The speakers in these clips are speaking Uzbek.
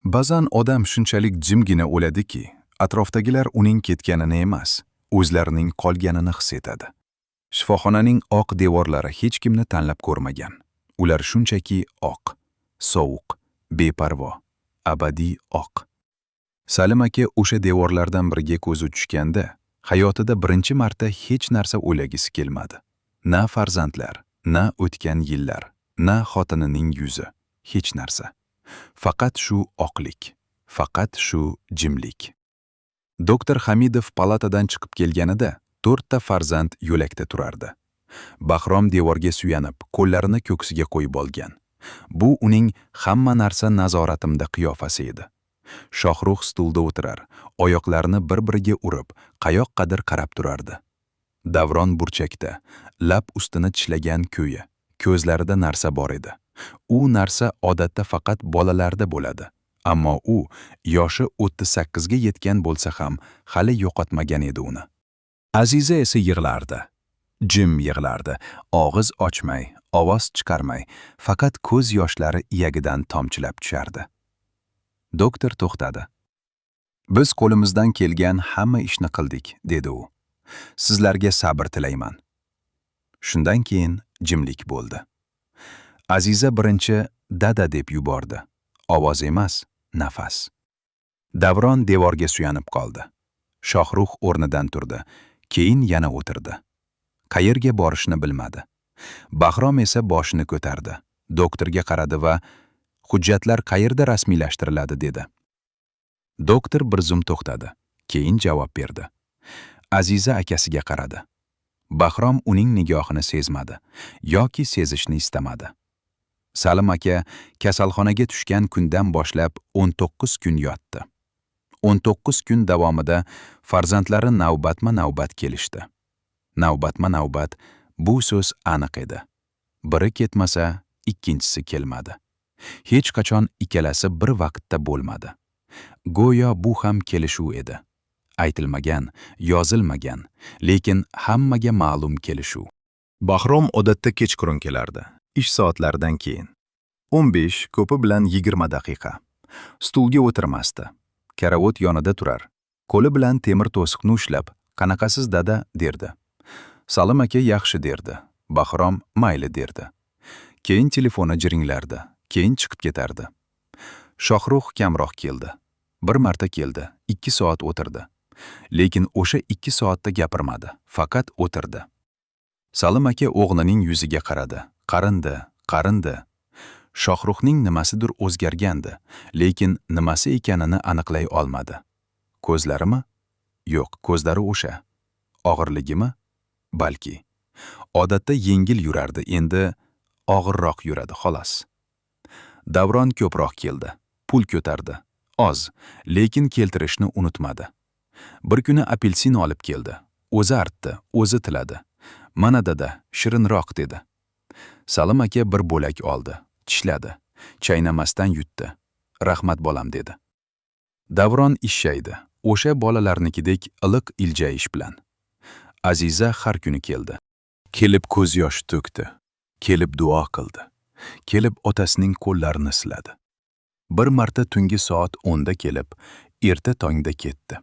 Ba'zan odam shunchalik jimgina o'ladiki, atrofdagilar uning ketganini emas, o'zlarining qolganini his etadi. Shifoxonaning oq devorlari hech kimni tanlab ko'rmagan. Ular shunchaki oq, sovuq, beparvo, abadiy oq. Salim aka o'sha devorlardan biriga ko'zi tushganda, hayotida birinchi marta hech narsa o'ylagisi kelmadi. Na farzandlar, na o'tgan yillar, na xotinining yuzi, hech narsa. Faqat shu oqlik, faqat shu jimlik. Doktor Hamidov palatadan chiqib kelganida 4 ta farzand yo'lakda turardi. Bahrom devorga suyanib, qo'llarini ko'ksiga qo'yib olgan. Bu uning hamma narsa nazoratimda qiyofasi edi. Shohruh stulda o'tirar, oyoqlarini bir-biriga urib, qayoqqadir qarab turardi. Davron burchakda, lab ustini tishlagan ko'yi, ko'zlarida narsa bor edi. U narsa odatda faqat bolalarda bo'ladi. Ammo u yoshi 38 ga yetgan bo'lsa ham hali yo'qotmagan edi uni. Aziza esa yig'lardi. Jim yig'lardi, og'iz ochmay, ovoz chiqarmay, faqat ko'z yoshlari iyagidan tomchilab tushardi. Doktor to'xtadi. Biz qo'limizdan kelgan hamma ishni qildik, dedi u. Sizlarga sabr tilayman. Shundan keyin jimlik bo'ldi. Aziza birinchi dada deb yubordi. Ovoz emas, nafas. Davron devorga suyanib qoldi. Shohruh o'rnidan turdi, keyin yana o'tirdi. Qayerga borishni bilmadi. Bahrom esa boshini ko'tardi. Doktorga qaradi va hujjatlar qayerda rasmiylashtiriladi dedi. Doktor bir zum to'xtadi, keyin javob berdi. Aziza akasiga qaradi. Bahrom uning nigohini sezmadi yoki sezishni istamadi. Salim aka kasalxonaga tushgan kundan boshlab 19 kun yotdi. 19 kun davomida farzandlari navbatma-navbat kelishdi. Navbatma-navbat bu so'z aniq edi. Biri ketmasa, ikkinchisi kelmadi. Hech qachon ikkalasi bir vaqtda bo'lmadi. Go'yo bu ham kelishuv edi. Aytilmagan, yozilmagan, lekin hammaga ma'lum kelishuv. Bahrom odatda kechqurun kelardi. Ish soatlaridan keyin. 15, ko'pi bilan 20 daqiqa. Stulga o'tirmasdi. Karavot yonida turar. Qo'li bilan temir to'siqni ushlab, "Qanaqasiz dada?" derdi. Salim aka yaxshi derdi. Bahrom mayli derdi. Keyin telefoni jiringlardi. Keyin chiqib ketardi. Shohruh kamroq keldi. Bir marta keldi, 2 soat o'tirdi. Lekin o'sha 2 soatda gapirmadi, faqat o'tirdi. Salim aka o'g'lining yuziga qaradi. Qarindi. Shohruhning nimasidir o'zgargandi, lekin nimasi ekanini aniqlay olmadi. Ko'zlarimi? Yo'q, ko'zlari o'sha. Og'irligimi? Balki. Odatda yengil yurardi, endi og'irroq yuradi xolos. Davron ko'proq keldi. Pul ko'tardi. Oz, lekin keltirishni unutmadi. Bir kuni apelsin olib keldi. O'zi artdi, o'zi tiladi. "Mana dada, shirinroq" dedi. Salim aka bir bo'lak oldi, tishladi, chaynamasdan yutdi. "Rahmat bolam" dedi. Davron ishshaydi, o'sha bolalarnikidek iliq iljayish bilan. Aziza har kuni keldi. Kelib ko'z yosh to'kdi, kelib duo qildi, kelib otasining qo'llarini siladi. Bir marta tungi soat 10 da kelib, erta tongda ketdi.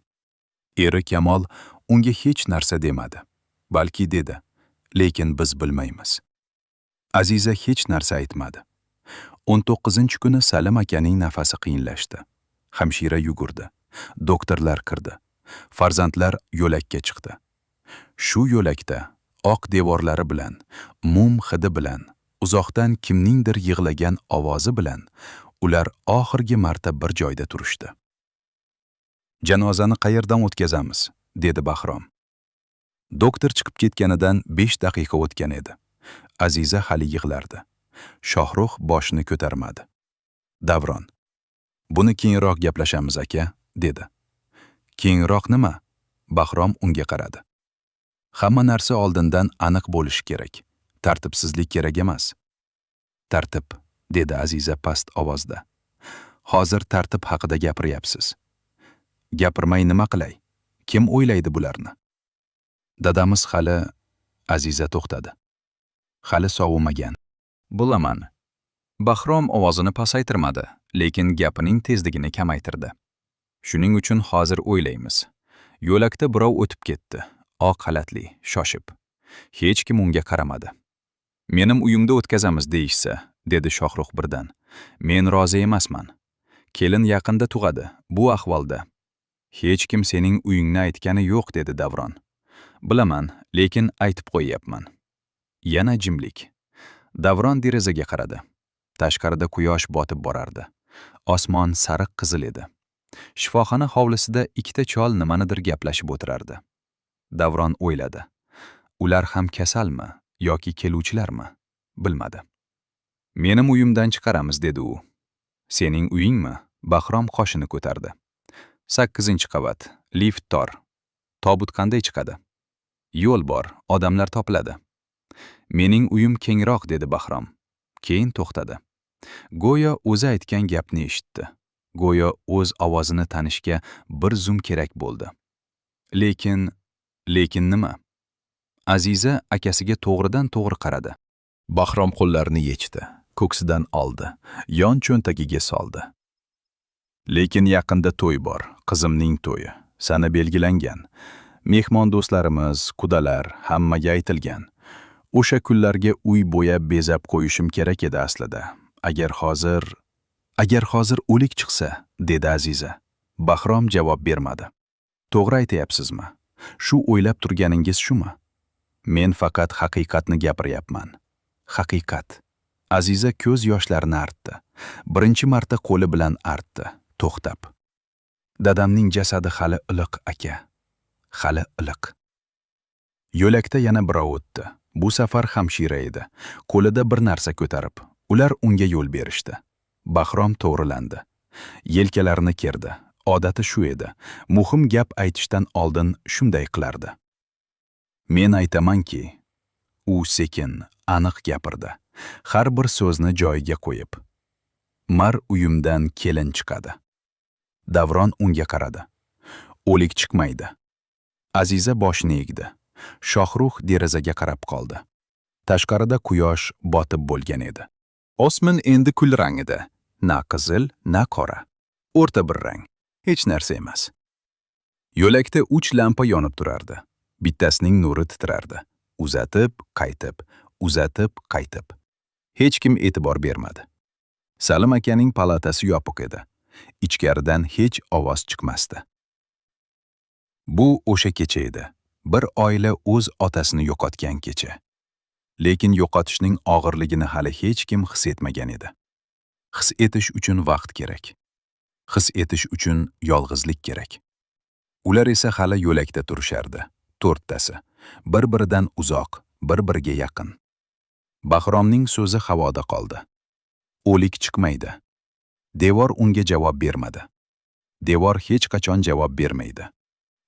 Eri Kamol unga hech narsa demadi, balki dedi, lekin biz bilmaymiz. Aziza hech narsa aytmadi. 19-kuni Salim akaning nafasi qiyinlashdi. Hamshira yugurdi. Doktorlar kirdi. Farzandlar yo'lakka chiqdi. Shu yo'lakda oq devorlari bilan, mum hidi bilan, uzoqdan kimningdir yig'lagan ovozi bilan ular oxirgi marta bir joyda turishdi. "Janozani qayerdan o'tkazamiz?" dedi Bahrom. Doktor chiqib ketganidan 5 daqiqa o'tgan edi. Aziza hali yig'lardi. Shohruh boshini ko'tarmadi. Davron: "Buni keyinroq gaplashamiz aka", dedi. "Keyinroq nima?" Bahrom unga qaradi. "Hamma narsa oldindan aniq bo'lishi kerak. Tartibsizlik kerak emas." "Tartib", dedi Aziza past ovozda. "Hozir tartib haqida gapiryapsiz. Gapirmay nima qilay? Kim o'ylaydi bularni?" "Dadamiz hali..." Aziza to'xtadi. "Hali sovimagan." "Bilaman." Bahrom ovozini pasaytirmadi, lekin gapining tezligini kamaytirdi. Shuning uchun hozir o'ylaymiz. Yo'lakda birov o'tib ketdi. Oq xalatli, shoshib. Hech kim unga qaramadi. Menim uyimda o'tkazamiz deyishsa, dedi Shohrux birdan. Men rozi emasman. Kelin yaqinda tug'adi, bu ahvolda. Hech kim sening uyingni aytgani yo'q, dedi Davron. Bilaman, lekin aytib qo'yyapman. Yana jimlik. Davron derazaga qaradi. Tashqarida quyosh botib borardi. Osmon sariq qizil edi. Shifoxona hovlisida ikkita chol nimanidir gaplashib o'tirardi. Davron o'yladi. Ular ham kasalmi yoki keluvchilarmi? Bilmadi. Menim uyimdan chiqaramiz, dedi u. Sening uyingmi? Bahrom qoshini ko'tardi. 8-qavat, lift tor. Tobut qanday chiqadi? Yo'l bor, odamlar topiladi. Mening uyim kengroq, dedi Bahrom. Keyin to'xtadi. Go'yo o'zi aytgan gapni eshitdi. Go'yo o'z ovozini tanishga bir zum kerak bo'ldi. Lekin nima? Aziza akasiga to'g'ridan-to'g'ri qaradi. Bahrom qo'llarini yechdi, ko'ksidan oldi, yon cho'ntagiga soldi. Lekin yaqinda to'y bor, qizimning to'yi, sana belgilangan. Mehmon do'stlarimiz, qudalar hammaga aytilgan. O'sha kunlarga uy bo'yab bezab qo'yishim kerak edi aslida. Agar hozir o'lik chiqsa, dedi Aziza. Bahrom javob bermadi. To'g'ri aytayapsizmi? Shu o'ylab turganingiz shumi? Men faqat haqiqatni gapiryapman. Haqiqat. Aziza ko'z yoshlarini artdi. Birinchi marta qo'li bilan artdi, to'xtab. Dadamning jasadi hali iliq, aka. Hali iliq. Yo'lakda yana birov o'tdi. Bu safar hamshira edi. Qo'lida bir narsa ko'tarib. Ular unga yo'l berishdi. Bahrom to'g'rilandi. Yelkalarini kerdi. Odati shu edi. Muhim gap aytishdan oldin shunday qilardi. Men aytamanki, u sekin, aniq gapirdi. Har bir so'zni joyiga qo'yib. Mar uyimdan kelin chiqadi. Davron unga qaradi. O'lik chiqmaydi. Aziza boshini egdi. Shohrux derazaga qarab qoldi. Tashqarida quyosh botib bo'lgan edi. Osmon endi kulrang edi. Na qizil, na qora. O'rta bir rang. Hech narsa emas. Yo'lakda 3 lampa yonib turardi. Bittasining nuri titrardi. Uzatib, qaytib. Hech kim e'tibor bermadi. Salim akaning palatasi yopiq edi. Ichkaridan hech ovoz chiqmasdi. Bu o'sha kecha edi. Bir oila o'z otasini yo'qotgan kecha. Lekin yo'qotishning og'irligini hali hech kim his etmagan edi. His etish uchun vaqt kerak. His etish uchun yolg'izlik kerak. Ular esa hali yo'lakda turishardi. 4tasi. Bir-biridan uzoq, bir-biriga yaqin. Bahromning so'zi havoda qoldi. O'lik chiqmaydi. Devor unga javob bermadi. Devor hech qachon javob bermaydi.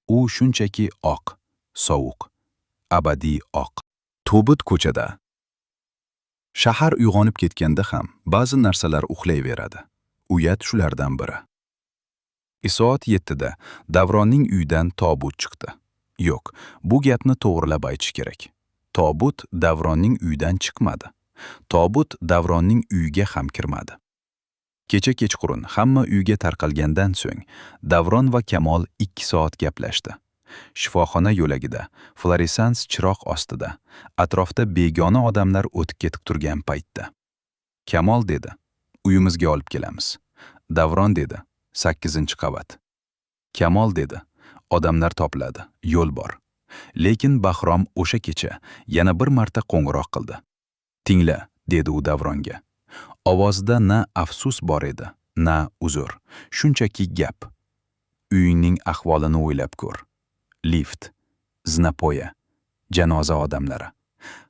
U shunchaki oq, sovuq, abadiy oq. Tobut ko'chada. Shahar uyg'onib ketganda ham ba'zi narsalar uxlayveradi. Uyat shulardan biri. Soat 7da Davronning uyidan tobut chiqdi. Yo'q, bu gapni to'g'rilab aytish kerak. Tobut Davronning uyidan chiqmadi. Tobut Davronning uyiga ham kirmadi. Kecha kechqurun hamma uyga tarqalgandan so'ng Davron va Kamol 2 soat gaplashdi. Shifoxona yo'lagida, fluoresans chiroq ostida, atrofda begona odamlar o'tib ketib turgan paytda. Kamol dedi, uyimizga olib kelamiz. Davron dedi, 8-qavat. Kamol dedi, odamlar topiladi, yo'l bor. Lekin Bahrom o'sha kecha yana bir marta qo'ng'iroq qildi. Tingla, dedi u Davronga. Ovozida na afsus bor edi, na uzr, shunchaki gap. Uyingning ahvolini o'ylab ko'r. Lift, zinapoya, janoza odamlari.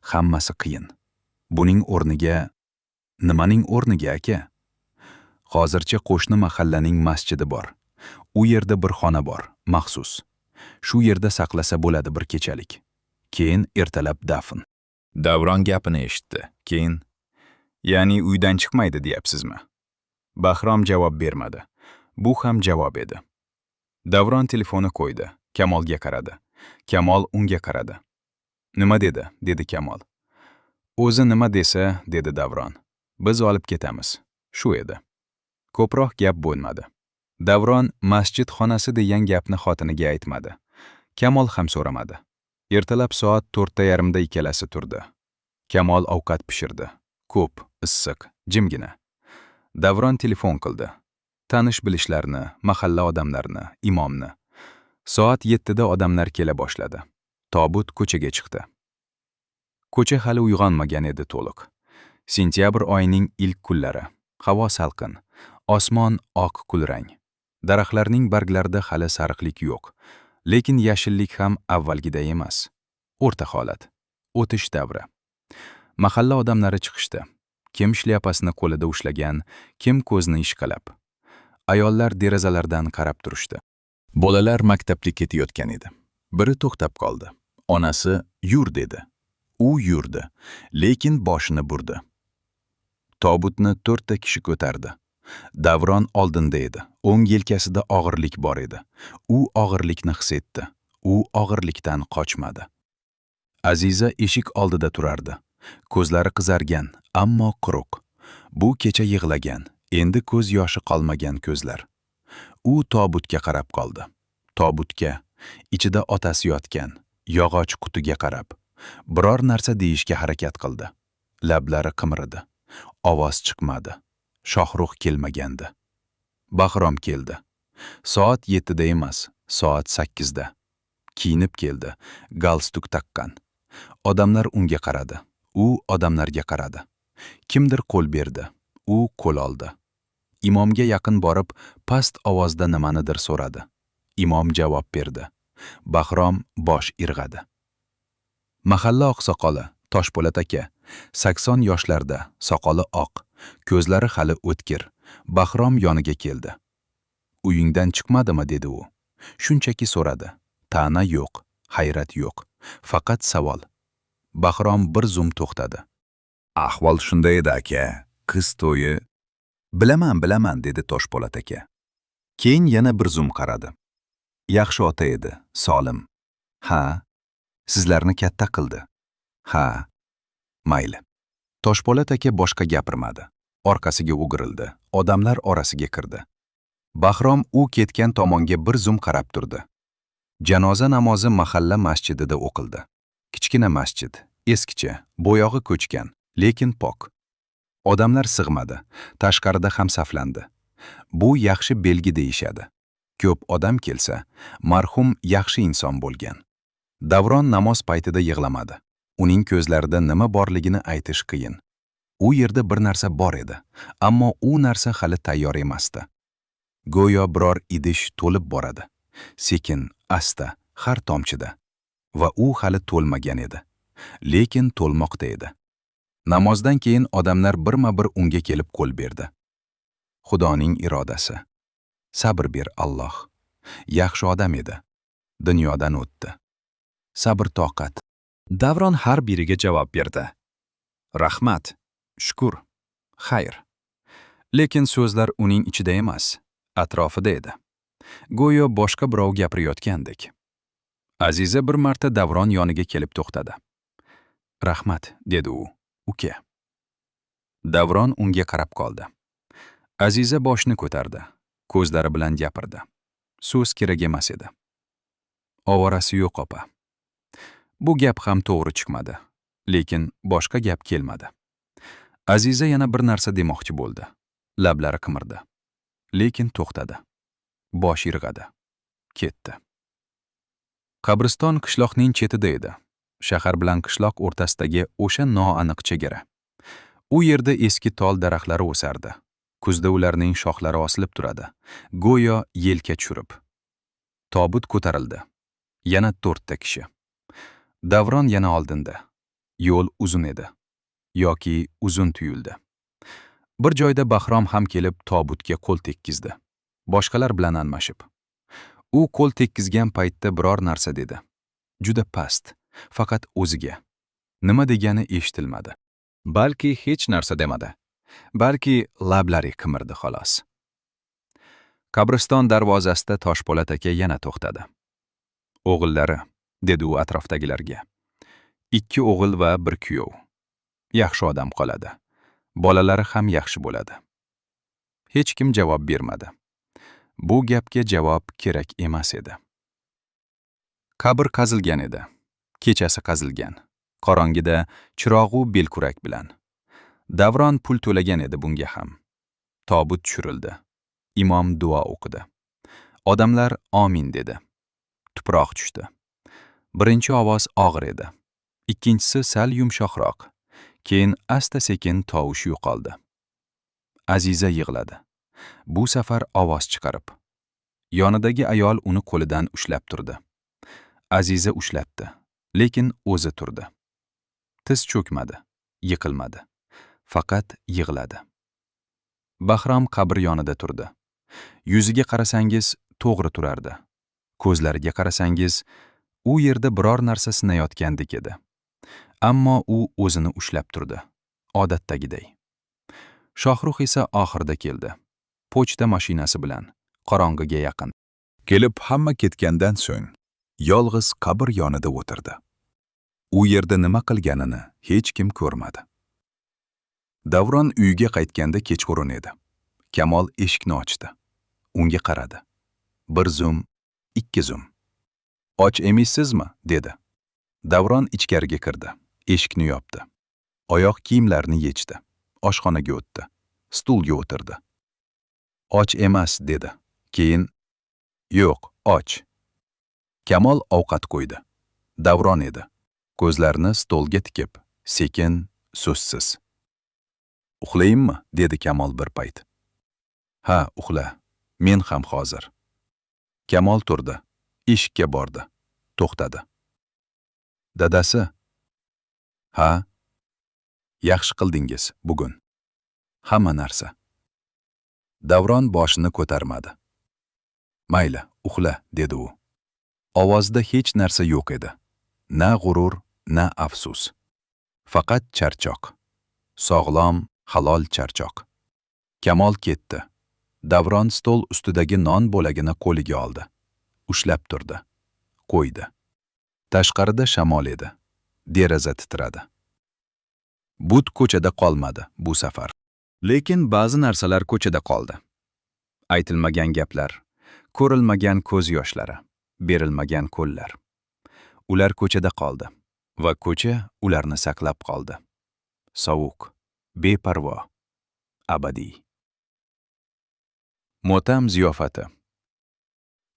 Hammasi qiyin. Buning o'rniga... Nimaning o'rniga, aka? Hozircha qo'shni mahallaning masjidi bor. U yerda bir xona bor, maxsus. Shu yerda saqlasa bo'ladi bir kechalik. Keyin ertalab dafn. Davron gapini eshitdi. Keyin, ya'ni uydan chiqmaydi deyapsizmi? Bahrom javob bermadi. Bu ham javob edi. Davron telefonni qo'ydi. Kamolga qaradi. Kamol unga qaradi. Nima dedi? Dedi Kamol. O'zi nima desa, dedi Davron. Biz olib ketamiz. Shu edi. Ko'proq gap bo'lmadi. Davron masjid xonasi degan gapni xotiniga aytmadi. Kamol ham so'ramadi. Ertalab soat 4:30da ikkalasi turdi. Kamol ovqat pishirdi. Ko'p, issiq, jimgina. Davron telefon qildi. Tanish-bilishlarni, mahalla odamlarini, imomni. Soat 7da odamlar kela boshladi. Tobut ko'chaga chiqdi. Ko'cha hali uyg'onmagan edi to'liq. Sentyabr oyining ilk kunlari. Havo salqin, osmon oq kulrang. Daraxtlarning barglarida hali sariqlik yo'q, lekin yashillik ham avvalgiday emas. O'rta holat, o'tish davri. Mahalla odamlari chiqishdi. Kim shlyapasini qo'lida ushlagan, kim ko'zni ishqalab. Ayollar derazalardan qarab turishdi. Bolalar maktabga ketayotgan edi. Biri to'xtab qoldi. Onasi yur dedi. U yurdi, lekin boshini burdi. Tobutni 4 ta kishi ko'tardi. Davron oldinda edi. O'ng yelkasida og'irlik bor edi. U og'irlikni his etdi. U og'irlikdan qochmadi. Aziza eshik oldida turardi. Ko'zlari qizargan, ammo quruq. Bu kecha yig'lagan, endi ko'z yoshi qolmagan ko'zlar. U tobutga qarab qoldi. Tobutga, ichida otasi yotgan, yog'och qutiga qarab, biror narsa deyishga harakat qildi. Lablari qimiridi. Ovoz chiqmadi. Shohrux kelmagandi. Bahrom keldi. Soat 7da emas, soat 8da. Kiyinib keldi, galstuk taqqan. Odamlar unga qaradi. U odamlarga qaradi. Kimdir qo'l berdi. U qo'l oldi. Imomga yaqin borib, past ovozda nimanidir so'radi. Imom javob berdi. Bahrom bosh irg'adi. Mahalla oqsoqoli Toshpo'lat aka, 80 yoshlarda, soqoli oq, ko'zlari hali o'tkir. Bahrom yoniga keldi. Uyingdan chiqmadimi dedi u. Shunchaki so'radi. Ta'na yo'q, hayrat yo'q, faqat savol. Bahrom bir zum to'xtadi. Ahvol shunday edi aka, qiz to'yi. Bilaman dedi Toshpo'lat aka. Keyin yana bir zum qaradi. Yaxshi ota edi, solim. Ha, sizlarni katta qildi. Ha, mayli. Toshpo'lat aka boshqa gapirmadi. Orqasiga o'girildi. Odamlar orasiga kirdi. Bahrom u ketgan tomonga bir zum qarab turdi. Janoza namozi mahalla masjidida o'qildi. Kichkina masjid, eskicha, bo'yog'i ko'chgan, lekin pok. Odamlar sig'madi, tashqarida ham saflandi. Bu yaxshi belgi deyishadi. Ko'p odam kelsa, marhum yaxshi inson bo'lgan. Davron namoz paytida yig'lamadi. Uning ko'zlarida nima borligini aytish qiyin. U yerda bir narsa bor edi, ammo u narsa hali tayyor emasdi. Go'yo biror idish to'lib boradi. Sekin, asta, har tomchida. Va u hali to'lmagan edi. Lekin to'lmoqda edi. Namozdan keyin odamlar birma-bir unga kelib qo'l berdi. Xudoning irodasi. Sabr ber Alloh. Yaxshi odam edi. Dunyodan o'tdi. Sabr toqat. Davron har biriga javob berdi. Rahmat, shukr, xayr. Lekin so'zlar uning ichida emas, atrofida edi. Go'yo boshqa birov gapirayotgandek. Aziza bir marta Davron yoniga kelib to'xtadi. Rahmat, dedi u. Uka. Davron unga qarab qoldi. Aziza boshni ko'tardi. Ko'zlari bilan gapirdi. So'z kerak emas edi. Ovorasi yo'q opa. Bu gap ham to'g'ri chiqmadi, lekin boshqa gap kelmadi. Aziza yana bir narsa demoqchi bo'ldi. Lablari qimirdi. Lekin to'xtadi. Bosh irg'adi. Ketdi. Qabriston qishloqning chetida edi. Shahar bilan qishloq o'rtasidagi o'sha noaniq chegara. U yerda eski tol daraxtlari o'sardi. Kuzda ularning shoxlari osilib turadi, go'yo yelka tushirib. Tobut ko'tarildi. Yana 4 ta kishi. Davron yana oldinda. Yo'l uzun edi. Yoki uzun tuyuldi. Bir joyda Bahrom ham kelib tobutga qo'l tekkizdi. Boshqalar bilan almashib. U qo'l tekkizgan paytda biror narsa dedi. Juda past, faqat o'ziga. Nima degani eshitilmadi. Balki hech narsa demadi. Balki lablari qimirdi xolos. Qabriston darvozasida Toshpo'lat aka yana to'xtadi. O'g'illari, dedi u atrofdagilarga. 2 o'g'il va 1 kuyov. Yaxshi odam qoladi. Bolalari ham yaxshi bo'ladi. Hech kim javob bermadi. Bu gapga javob kerak emas edi. Qabr qazilgan edi. Kechasi qazilgan. Qorong'ida chirog'u belkurak bilan. Davron pul to'lagan edi bunga ham. Tobut tushirildi. Imom duo o'qidi. Odamlar omin dedi. Tuproq tushdi. Birinchi ovoz og'ir edi. Ikkinchisi sal yumshoqroq. Keyin asta-sekin tovush yo'qoldi. Aziza yig'ladi. Bu safar ovoz chiqarib. Yonidagi ayol uni qo'lidan ushlab turdi. Aziza ushlatdi, lekin o'zi turdi. Tiz cho'kmadi, yiqilmadi. Faqat yig'ladi. Bahrom qabr yonida turdi. Yuziga qarasangiz to'g'ri turardi. Ko'zlariga qarasangiz, u yerda biror narsa sinayotgandek edi. Ammo u o'zini ushlab turdi, odatdagiday. Shohrux esa oxirida keldi. Pochta mashinasi bilan, qorong'iga yaqin. Kelib hamma ketgandan so'ng, yolg'iz qabr yonida o'tirdi. U yerda nima qilganini hech kim ko'rmadi. Davron uyiga qaytganda kechqurun edi. Kamol eshikni ochdi. Unga qaradi. Bir zum, ikki zum. Och emassizmi? Dedi. Davron ichkariga kirdi. Eshikni yopdi. Oyoq kiyimlarini yechdi. Oshxonaga o'tdi. Stulga o'tirdi. Och emas, dedi. Keyin, yo'q, och. Kamol ovqat qo'ydi. Davron edi. Ko'zlarini stolga tikib, sekin, so'zsiz. Uxlayimmi? Dedi Kamol bir payt. Ha, uxla. Men ham hozir. Kamol turdi. Eshikka bordi. To'xtadi. Dadasi. Ha? Yaxshi qildingiz bugun. Hamma narsa. Davron boshini ko'tarmadi. Mayli, uxla, dedi u. Ovozda hech narsa yo'q edi. Na g'urur, na afsus. Faqat charchoq. Sog'lom, halol charchoq. Kamol ketdi. Davron stol ustidagi non bo'lagini qo'liga oldi. Ushlab turdi. Qo'ydi. Tashqarida shamol edi. Deraza titradi. But ko'chada qolmadi bu safar. Lekin ba'zi narsalar ko'chada qoldi. Aytilmagan gaplar, ko'rilmagan ko'z yoshlari, berilmagan qo'llar. Ular ko'chada qoldi va ko'cha ularni saqlab qoldi. Sovuq, beparvo, abadiy. Motam ziyofati.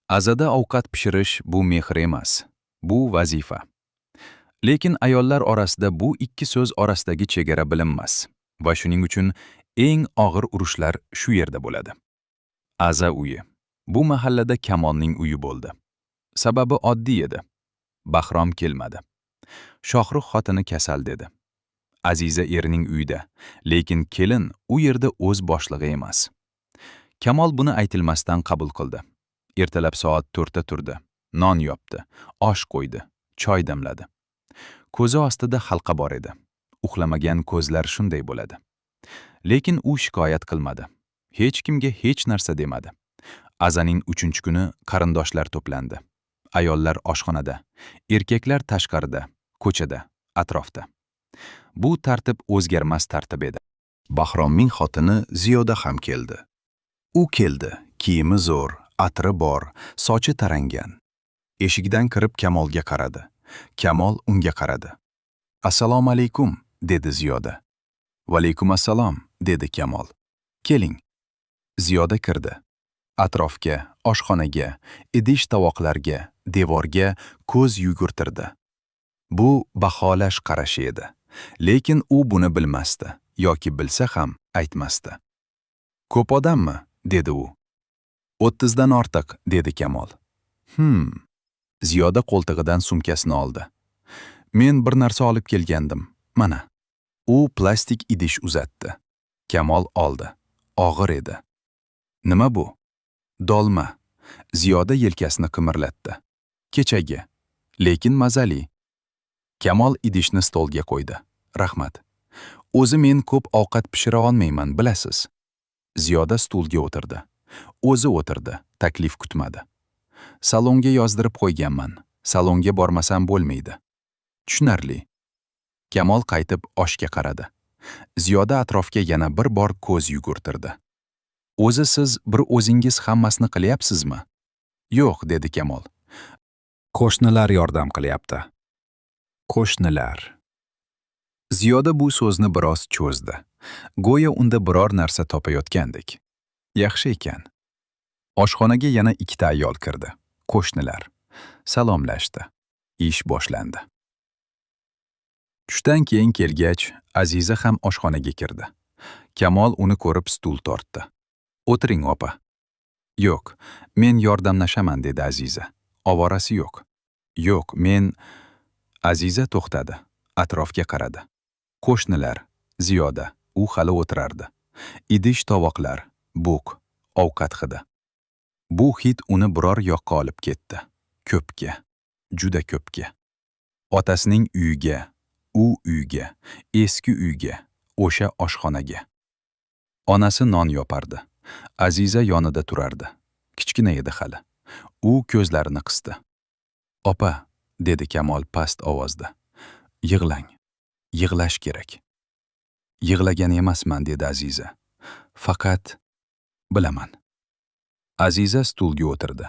Azada ovqat pishirish bu mehr emas, bu vazifa. Lekin ayollar orasida bu ikki so'z orasidagi chegara bilinmas va shuning uchun eng og'ir urushlar shu yerda bo'ladi. Aza uyi. Bu mahallada Kamolning uyi bo'ldi. Sababi oddiy edi. Bahrom kelmadi. Shohrux xotini kasal dedi. Aziza erining uyida, lekin kelin u yerda o'z boshlig'i emas. Kamol buni aytilmasdan qabul qildi. Ertalab soat 4 ta turdi. Non yopdi, osh qo'ydi, choy damladi. Ko'zi ostida halqa bor edi. Uxlamagan ko'zlar shunday bo'ladi. Lekin u shikoyat qilmadi. Hech kimga hech narsa demadi. Azaning 3-kuni qarindoshlar to'plandi. Ayollar oshxonada, erkaklar tashqarida, ko'chada, atrofda. Bu tartib o'zgarmas tartib edi. Bahromning xotini Ziyoda ham keldi. U keldi, kiyimi zo'r, atri bor, sochi tarangan. Eshikdan kirib Kamolga qaradi. Kamol unga qaradi. Assalomu alaykum, dedi Ziyoda. Va alaykum assalom, dedi Kamol. Keling. Ziyoda kirdi. Atrofga, oshxonaga, idish-tovoqlarga, devorga ko'z yugurtirdi. Bu baholash qarashi edi. Lekin u buni bilmasdi yoki bilsa ham aytmasdi. Ko'p odammi? Dedi u. 30 dan ortiq, dedi Kamol. Ziyoda qo'ltig'idan sumkasini oldi. Men bir narsa olib kelgandim. Mana. U plastik idish uzatdi. Kamol oldi. Og'ir edi. Nima bu? Dolma. Ziyoda yelkasini qimirlatdi. Kechagi, lekin mazali. Kamol idishni stolga qo'ydi. Rahmat. O'zi men ko'p ovqat pishira olmayman, bilasiz. Ziyoda stulga o'tirdi. O'zi o'tirdi, taklif kutmadi. Salonga yozdirib qo'yganman. Salonga bormasam bo'lmaydi. Tushunarli. Kamol qaytib oshga qaradi. Ziyoda atrofga yana bir bor ko'z yugurtirdi. O'zi siz bir o'zingiz hammasini qilyapsizmi? Yo'q, dedi Kamol. Qo'shnilar yordam qilyapti. Qo'shnilar. Ziyoda bu so'zni biroz cho'zdi. Go'yo unda biror narsa topayotgandek. Yaxshi ekan. Oshxonaga yana ikkita ayol kirdi. Qo'shnilar. Salomlashdi. Ish boshlandi. Tushdan keyin kelgach, Aziza ham oshxonaga kirdi. Kamol uni ko'rib stul tortdi. O'tiring, opa. Yo'q, men yordamlashaman, dedi Aziza. Ovorasi yo'q. Yo'q, men... Aziza to'xtadi. Atrofga qaradi. Qo'shnilar, Ziyoda, u hali o'tirardi. Idish tovoqlar, bo'q, ovqat hidi. Bu hid uni biror yoqqa olib ketdi. Ko'pga, juda ko'pga. Otasining uyiga, u uyga, eski uyga, o'sha oshxonaga. Onasi non yopardi. Aziza yonida turardi. Kichkina edi hali. U ko'zlarini qisdi. Opa, dedi Kamol past ovozda. Yig'lang. Yig'lash kerak. Yig'lagan emasman, dedi Aziza. Faqat bilaman. Aziza stulga o'tirdi.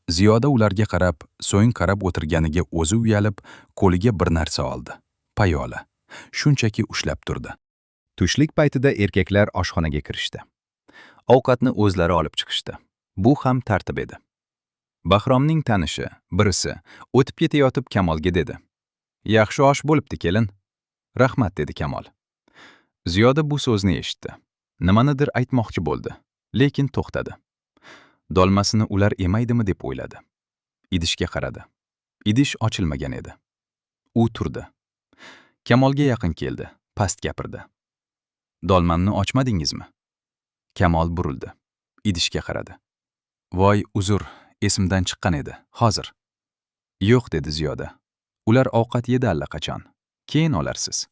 Ziyoda ularga qarab, so'ng qarab o'tirganiga o'zi uyalib, qo'liga bir narsa oldi. Payola. Shunchaki ushlab turdi. Tushlik paytida erkaklar oshxonaga kirishdi. Ovqatni o'zlari olib chiqishdi. Bu ham tartib edi. Bahromning tanishi, birisi, o'tib ketayotib Kamolga dedi. Yaxshi osh bo'libdi, kelin. Rahmat, dedi Kamol. Ziyoda bu so'zni eshitdi. Nimanidir aytmoqchi bo'ldi, lekin to'xtadi. Dolmasini ular emaydimi deb o'yladi. Idishga qaradi. Idish ochilmagan edi. U turdi. Kamolga yaqin keldi, past gapirdi. Dolmamni ochmadingizmi? Kamol burildi. Idishga qaradi. Voy, uzr, esimdan chiqqan edi. Hozir. Yo'q, dedi Ziyoda. Ular ovqat yedi allaqachon. Keyin olarsiz.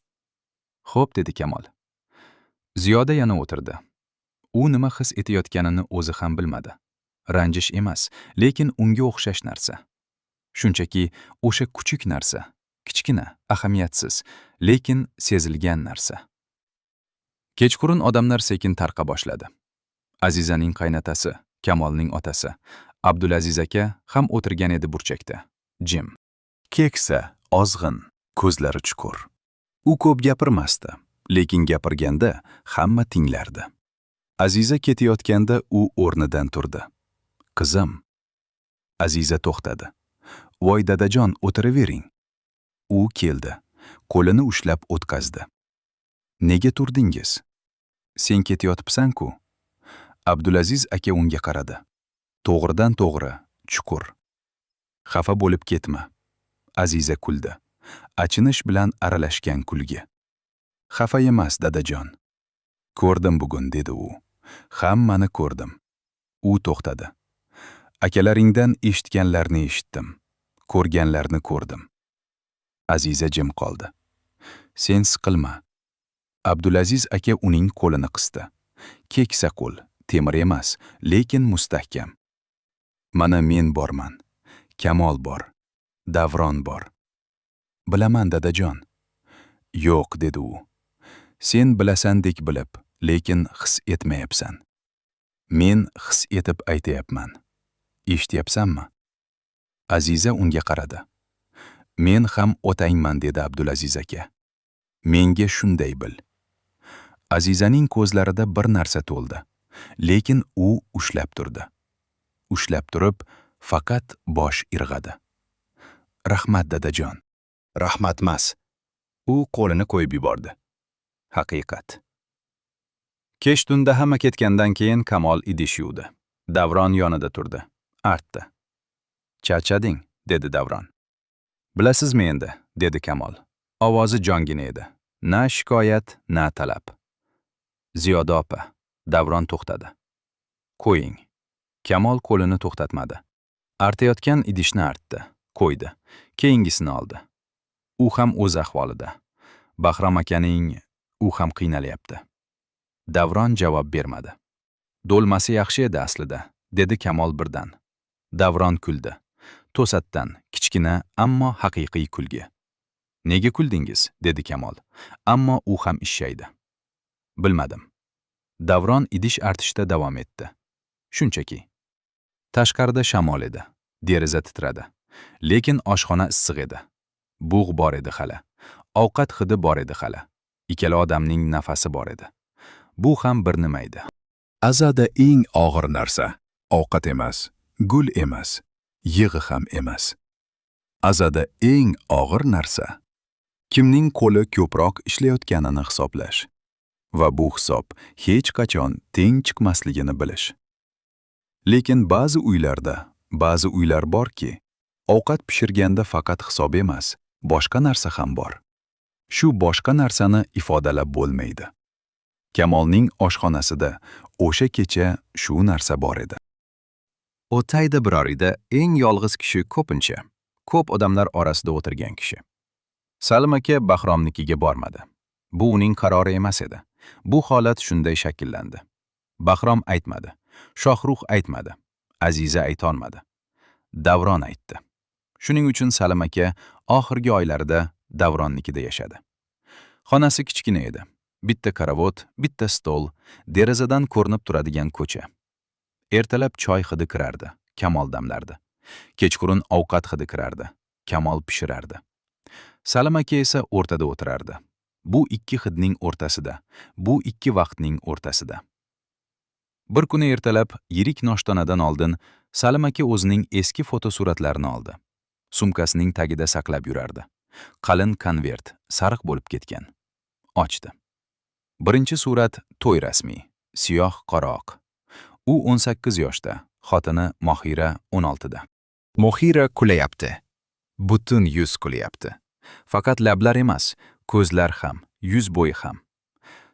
Xo'p, dedi Kamol. Ziyoda yana o'tirdi. U nima his etayotganini o'zi ham bilmadi. Ranjish emas, lekin unga o'xshash narsa. Shunchaki o'sha kuchuk narsa, kichkina, ahamiyatsiz, lekin sezilgan narsa. Kechqurun odamlar sekin tarqa boshladi. Azizaning qaynotasi, Kamolning otasi, Abdulaziz aka ham o'tirgan edi burchakda. Jim. Keksa, ozg'in, ko'zlari chuqur. U ko'p gapirmasdi, lekin gapirganda hamma tinglardi. Aziza ketayotganda u o'rnidan turdi. Qizim. Aziza to'xtadi. Voy dadajon, o'tiravering. U keldi. Qo'lini ushlab o'tkazdi. Nega turdingiz? Sen ketayotibsan-ku. Abdulaziz aka unga qaradi. To'g'ridan to'g'ri, chuqur. Xafa bo'lib ketma. Aziza kuldi. Achinish bilan aralashgan kulgi. Xafa emas, dadajon. Ko'rdim bugun, dedi u. Hammani ko'rdim. U to'xtadi. Akalaringdan eshitganlarni eshitdim. Ko'rganlarni ko'rdim. Aziza jim qoldi. Sen siqilma. Abdulaziz aka uning qo'lini qisdi. Keksa qo'l, temir emas, lekin mustahkam. Mana men borman. Kamol bor. Davron bor. Bilaman, dadajon. Yo'q, dedi u. Sen bilasandek bilib, lekin his etmayapsan. Men his etib aytayapman. Eshityapsanmi? Aziza unga qaradi. Men ham otangman, dedi Abdulaziz aka. Menga shunday bil. Azizaning ko'zlarida bir narsa to'ldi, lekin u ushlab turdi. Ushlab turib, faqat bosh irg'adi. Rahmat, dadajon. Rahmatmas. U qo'lini qo'yib yubordi. Haqiqat. Kech tunda hamma ketgandan keyin Kamol idish yuvdi. Davron yonida turdi. Artdi. Charchading, dedi Davron. Bilasizmi endi, dedi Kamol. Ovozi jongina edi. Na shikoyat, na talab. Ziyoda opa. Davron to'xtadi. Qo'ying. Kamol qo'lini to'xtatmadi. Artayotgan idishni artdi. Qo'ydi. Keyingisini oldi. U ham o'z ahvolida. Bahrom akaning u ham qiynalyapti. Davron javob bermadi. Do'lmasi yaxshi edi aslida, dedi Kamol birdan. Davron kuldi. To'satdan, kichkina, ammo haqiqiy kulgi. Nega kuldingiz, dedi Kamol. Ammo u ham ishshaydi. Bilmadim. Davron idish artishda davom etdi. Shunchaki. Tashqarida shamol edi. Deraza titradi. Lekin oshxona issiq edi. Bug' bor edi hali. Ovqat hidi bor edi hali. Ikkala odamning nafasi bor edi. Bu ham bir nima edi. Azada eng og'ir narsa ovqat emas, gul emas, yig'i ham emas. Azada eng og'ir narsa kimning qo'li ko'proq ishlayotganini hisoblash va bu hisob hech qachon teng chiqmasligini bilish. Lekin ba'zi uylar borki, ovqat pishirganda faqat hisob emas, boshqa narsa ham bor. Shu boshqa narsani ifodalab bo'lmaydi. Kamolning oshxonasida o'sha kecha shu narsa bor edi. O'taydi birorida eng yolg'iz kishi ko'pincha, ko'p odamlar orasida o'tirgan kishi. Salim aka Bahromnikiga bormadi. Bu uning qarori emas edi. Bu holat shunday shakllandi. Bahrom aytmadi. Shohruh aytmadi. Aziza aytolmadi. Davron aytdi. Shuning uchun Salim aka oxirgi oylarida Davronnikida yashadi. Xonasi kichkina edi. Bitta karavot, bitta stol, derazadan ko'rinib turadigan ko'cha. Ertalab choy hidi kirardi, Kamol damlardi. Kechqurun ovqat hidi kirardi, Kamol pishirardi. Salim aka esa o'rtada o'tirardi. Bu ikki hidning o'rtasida, bu ikki vaqtning o'rtasida. Bir kuni ertalab yirik noshtonadan oldin Salim aka o'zining eski fotosuratlarini oldi. Sumkasining tagida saqlab yurardi. Qalin konvert, sariq bo'lib ketgan. Ochdi. Birinchi surat to'y rasmiy, siyoh qora oq. U 18 yoshda, xotini Mohira 16 da. Mohira kulayapti. Butun yuz kulayapti. Faqat lablar emas, ko'zlar ham, yuz bo'yi ham.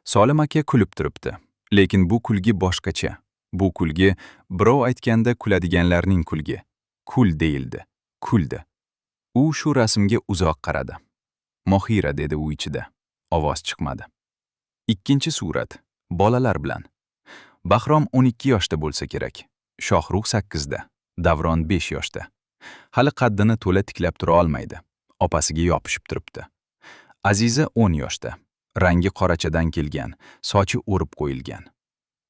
Salim aka kulib turibdi. Lekin bu kulgi boshqacha. Bu kulgi birov aytganda kuladiganlarning kulgi. Kul deyildi, kuldi. U shu rasmga uzoq qaradi. Mohira dedi u ichida. Ovoz chiqmadi. Ikkinchi surat bolalar bilan. Bahrom 12 yoshda bo'lsa kerak. Shohruh 8 da, Davron 5 yoshda. Hali qaddini to'la tiklab tura olmaydi. Opasiga yopishib turibdi. Aziza 10 yoshda. Rangi qorachadan kelgan, sochi o'rib qo'yilgan.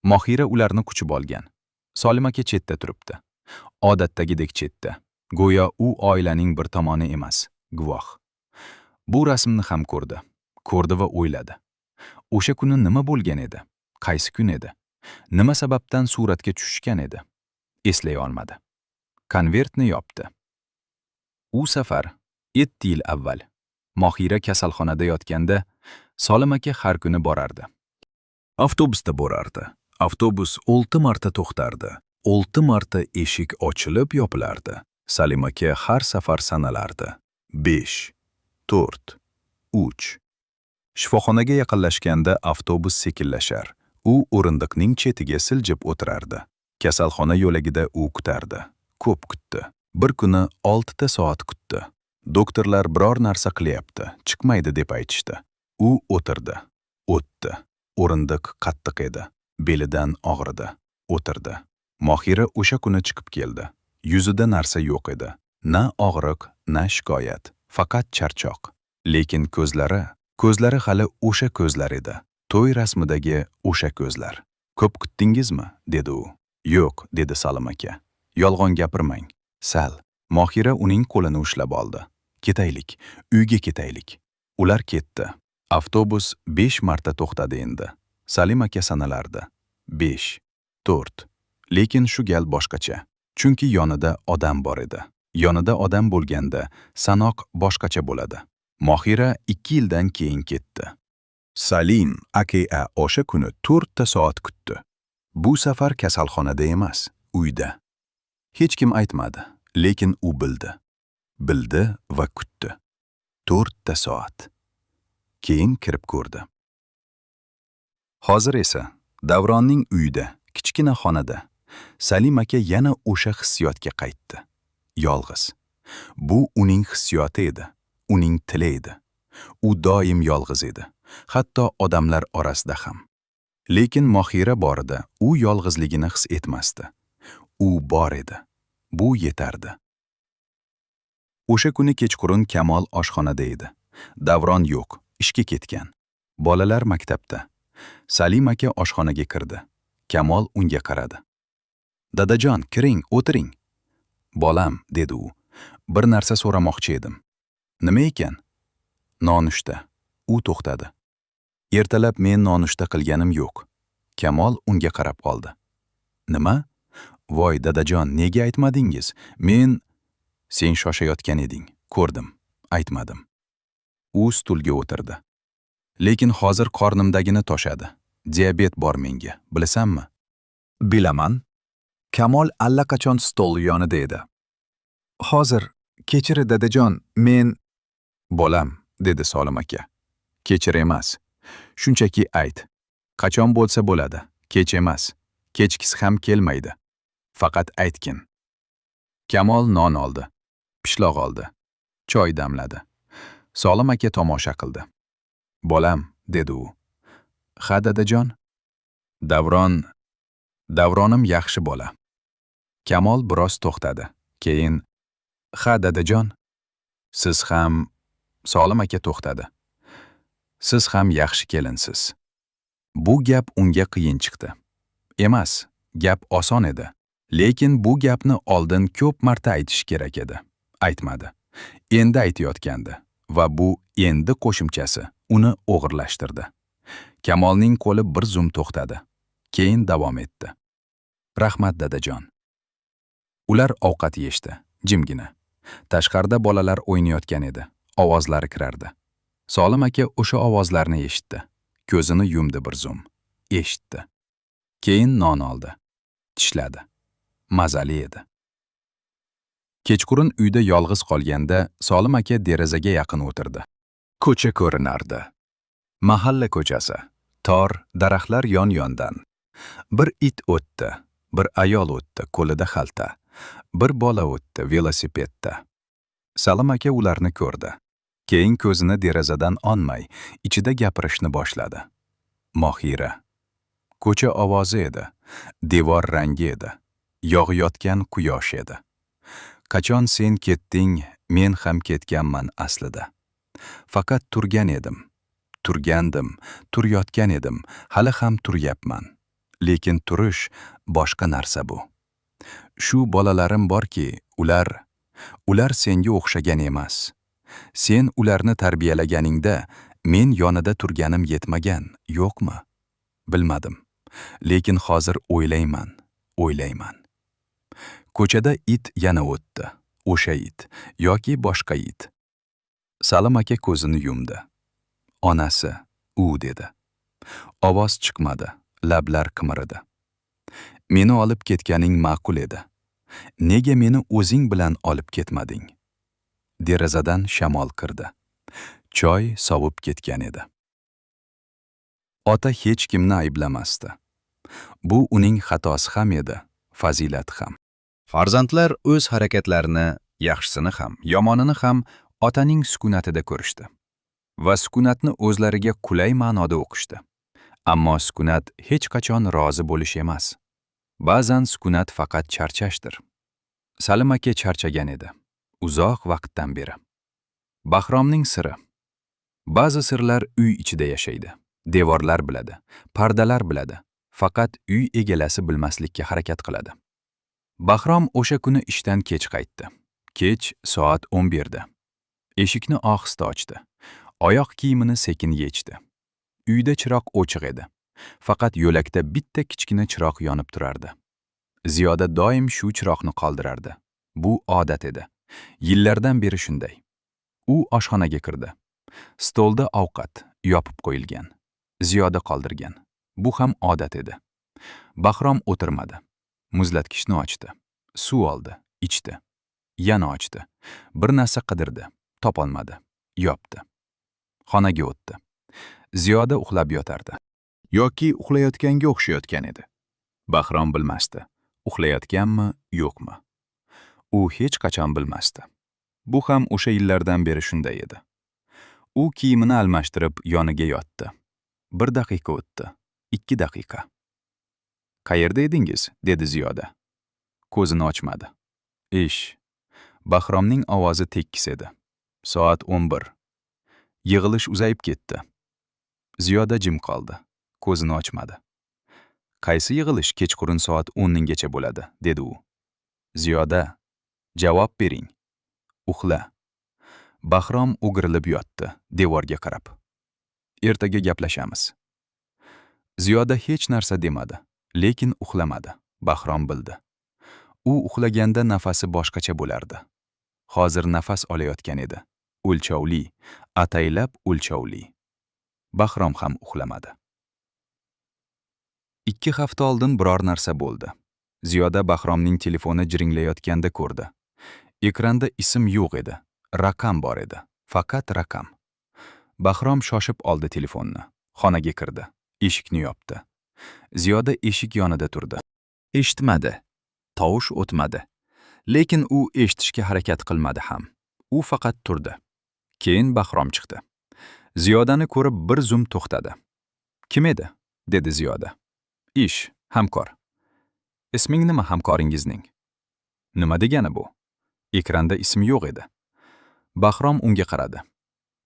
Mohira ularni quchib olgan. Salim aka chetda turibdi. Odatdagidek chetda. Go'yo u oilaning bir tomoni emas, guvoh. Bu rasmni ham ko'rdi. Ko'rdi va o'yladi. O'sha kuni nima bo'lgan edi? Qaysi kun edi? Nima sababdan suratga tushishgan edi? Eslay olmadi. Konvertni yopdi. U safar 7 yil avval Mohira kasalxonada yotganda Salim aka har kuni borardi. Avtobusda borardi. Avtobus 6 marta to'xtardi. 6 marta eshik ochilib yopilardi. Salim aka har safar sanalardi. 5, 4, 3. Shifoxonaga yaqinlashganda avtobus sekinlashar. U o'rindiqning chetiga siljib o'tirardi. Kasalxona yo'lagida u kutardi. Ko'p kutdi. Bir kuni 6 ta soat kutdi. Doktorlar biror narsa qilyapti, chiqmaydi deb aytishdi. U o'tirdi. O'tdi. O'rindiq qattiq edi. Belidan og'ridi. O'tirdi. Mohira o'sha kuni chiqib keldi. Yuzida narsa yo'q edi. Na og'riq, na shikoyat, faqat charchoq. Lekin ko'zlari hali o'sha ko'zlar edi. To'y rasmidagi o'sha ko'zlar. Ko'p kutdingizmi? Dedi u. Yo'q, dedi Salim aka. Yolg'on gapirmang. Sal. Mohira uning qo'lini ushlab oldi. Ketaylik, uyga ketaylik. Ular ketdi. Avtobus 5 marta to'xtadi endi. Salim aka sanalardi. 5, 4. Lekin shu gal boshqacha. Chunki yonida odam bor edi. Yonida odam bo'lganda sanoq boshqacha bo'ladi. Mohira 2 yildan keyin ketdi. Salim aka o'sha kuni 4 ta soat kutdi. Bu safar kasalxonada emas, uyda. Hech kim aytmadi, lekin u bildi. Bildi va kutdi. 4 ta soat. Keyin kirib ko'rdi. Hozir esa Davronning uyida, kichkina xonada, Salim aka yana o'sha hissiyotga qaytdi. Yolg'iz. Bu uning hissiyoti edi, uning tili edi. U doim yolg'iz edi, hatto odamlar orasida ham. Lekin Mohira borida u yolg'izligini his etmasdi. U bor edi. Bu yetardi. O'sha kuni kechqurun Kamol oshxonada edi. Davron yo'q, ishga ketgan. Bolalar maktabda. Salim aka oshxonaga kirdi. Kamol unga qaradi. Dadajon, kiring, o'tiring. Bolam, dedi u. Bir narsa so'ramoqchi edim. Nima ekan? Nonushta. U to'xtadi. Ertalab men nonushta qilganim yo'q. Kamol unga qarab qoldi. Nima? Voy dadajon, nega aytmadingiz? Sen shoshayotgan eding. Ko'rdim. Aytmadim. U stulga o'tirdi. Lekin hozir qornimdagini toshadi. Diabet bor menga, bilasanmi? Bilaman. Kamol allaqachon stol yonida edi. Hozir, kechir dadajon, Bolam, dedi Solim aka. Kechir emas. Shunchaki ayt. Qachon bo'lsa bo'ladi. Kech emas. Kechkisi ham kelmaydi. Faqat aytgin. Kamol non oldi. Pishloq oldi. Choy damladi. Solim aka tomosha qildi. Bolam, dedi u. Ha dadajon? Davronim yaxshi bola. Kamol biroz to'xtadi. Keyin, ha dadajon? Siz ham... Solim aka to'xtadi. Siz ham yaxshi kelinsiz. Bu gap unga qiyin chiqdi. Emas, gap oson edi. Lekin bu gapni oldin ko'p marta aytish kerak edi. Aytmadi. Endi aytayotgandi va bu endi qo'shimchasi uni o'g'irlashtirdi. Kamolning qo'li bir zum to'xtadi. Keyin davom etdi. Rahmat dadajon. Ular ovqat yeyishdi, jimgina. Tashqarida bolalar o'ynayotgan edi. Ovozlari kirardi. Solim aka o'sha ovozlarni eshitdi. Ko'zini yumdi bir zum. Eshitdi. Keyin non oldi. Tishladi. Mazali edi. Kechqurun uyda yolg'iz qolganda Solim aka derazaga yaqin o'tirdi. Ko'cha ko'rinardi. Mahalla ko'chasi. Tor, daraxtlar yon-yondan. Bir it o'tdi, bir ayol o'tdi, qo'lida xalta. Bir bola o'tdi velosipedda. Salim aka ularni ko'rdi. Keyin ko'zini derazadan olmay, ichida gapirishni boshladi. Mohira. Ko'cha ovozi edi. Devor rangi edi. Yog'iyotgan quyosh edi. Qachon sen ketding, men ham ketganman aslida. Faqat turgan edim. Turgandim, turayotgan edim, hali ham turyapman. Lekin turish boshqa narsa bu. Shu bolalarim borki, ular senga o'xshagan emas. Sen ularni tarbiyalaganingda men yonida turganim yetmagan, yo'qmi? Bilmadim. Lekin hozir o'ylayman. Ko'chada it yana o'tdi. O'sha it yoki boshqa it. Salim aka ko'zini yumdi. Onasi, u dedi. Ovoz chiqmadi, lablar qimiridi. Meni olib ketganing ma'qul edi. Nega meni o'zing bilan olib ketmading? Derazadan shamol kirdi. Choy sovib ketgan edi. Ota hech kimni ayblamasdi. Bu uning xatosi ham edi, fazilati ham. Farzandlar o'z harakatlarini, yaxshisini ham, yomonini ham otaning sukunatida ko'rishdi. Va sukunatni o'zlariga qulay ma'noda o'qishdi. Ammo sukunat hech qachon rozi bo'lish emas. Ba'zan sukunat faqat charchashdir. Salim aka charchagan edi. Uzoq vaqtdan beri. Bahromning siri. Ba'zi sirlar uy ichida yashaydi. Devorlar biladi, pardalar biladi. Faqat uy egalasi bilmaslikka harakat qiladi. Bahrom o'sha kuni ishdan kech qaytdi. Kech soat 11 da. Eshikni ohista ochdi. Oyoq kiyimini sekin yechdi. Uyda chiroq o'chiq edi. Faqat yo'lakda bitta kichkina chiroq yonib turardi. Ziyoda doim shu chiroqni qoldirardi. Bu odat edi. Yillardan beri shunday. U oshxonaga kirdi. Stolda ovqat yopib qo'yilgan. Ziyoda qoldirgan. Bu ham odat edi. Bahrom o'tirmadi. Muzlatgichni ochdi. Suv oldi, ichdi. Yana ochdi. Bir narsa qidirdi, topolmadi. Yopdi. Xonaga o'tdi. Ziyoda uxlab yotardi. Yoki uxlayotganga o'xshayotgan edi. Bahrom bilmasdi. Uxlayotganmi, yo'qmi? U hech qachon bilmasdi. Bu ham o'sha yillardan beri shunday edi. U kiyimini almashtirib yoniga yotdi. 1 daqiqa o'tdi. 2 daqiqa. Qayerda edingiz? Dedi Ziyoda. Ko'zini ochmadi. Ish. Bahromning ovozi tekis edi. Soat 11. Yig'ilish uzayib ketdi. Ziyoda jim qoldi. ko'zini ochmadi. Qaysi yig'ilish kechqurun soat 10gacha bo'ladi, dedi u. Ziyoda, javob bering. Uxla. Bahrom o'girilib yotdi, devorga qarab. Ertaga gaplashamiz. Ziyoda hech narsa demadi, lekin uxlamadi. Bahrom bildi. U uxlaganda nafasi boshqacha bo'lardi. Hozir nafas olayotgan edi. O'lchovli, ataylab o'lchovli. Bahrom ham uxlamadi. 2 hafta oldin biror narsa bo'ldi. Ziyoda Bahromning telefoni jiringlayotganda ko'rdi. Ekranda ism yo'q edi, raqam bor edi, faqat raqam. Bahrom shoshib oldi telefonni, xonaga kirdi, eshikni yopdi. Ziyoda eshik yonida turdi. Eshitmadi, tovush o'tmadi. Lekin u eshitishga harakat qilmadi ham. U faqat turdi. Keyin Bahrom chiqdi. Ziyodani ko'rib bir zum to'xtadi. Kim edi? Dedi Ziyoda. Ish, hamkor. Isming nima hamkoringizning? Nima degani bu? Ekranda ism yo'q edi. Bahrom unga qaradi.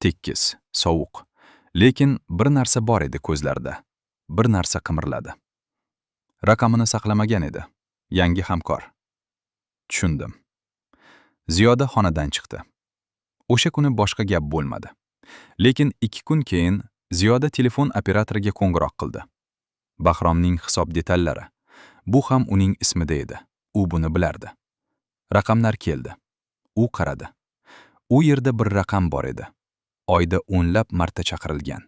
Tekis, sovuq. Lekin bir narsa bor edi ko'zlarida. Bir narsa qimirladi. Raqamini saqlamagan edi. Yangi hamkor. Tushundim. Ziyoda xonadan chiqdi. O'sha kuni boshqa gap bo'lmadi. Lekin 2 kun keyin Ziyoda telefon operatoriga qo'ng'iroq qildi. Bahromning hisob detallari. Bu ham uning ismida edi. U buni bilardi. Raqamlar keldi. U qaradi. U yerda bir raqam bor edi. Oyda 10lab marta chaqirilgan.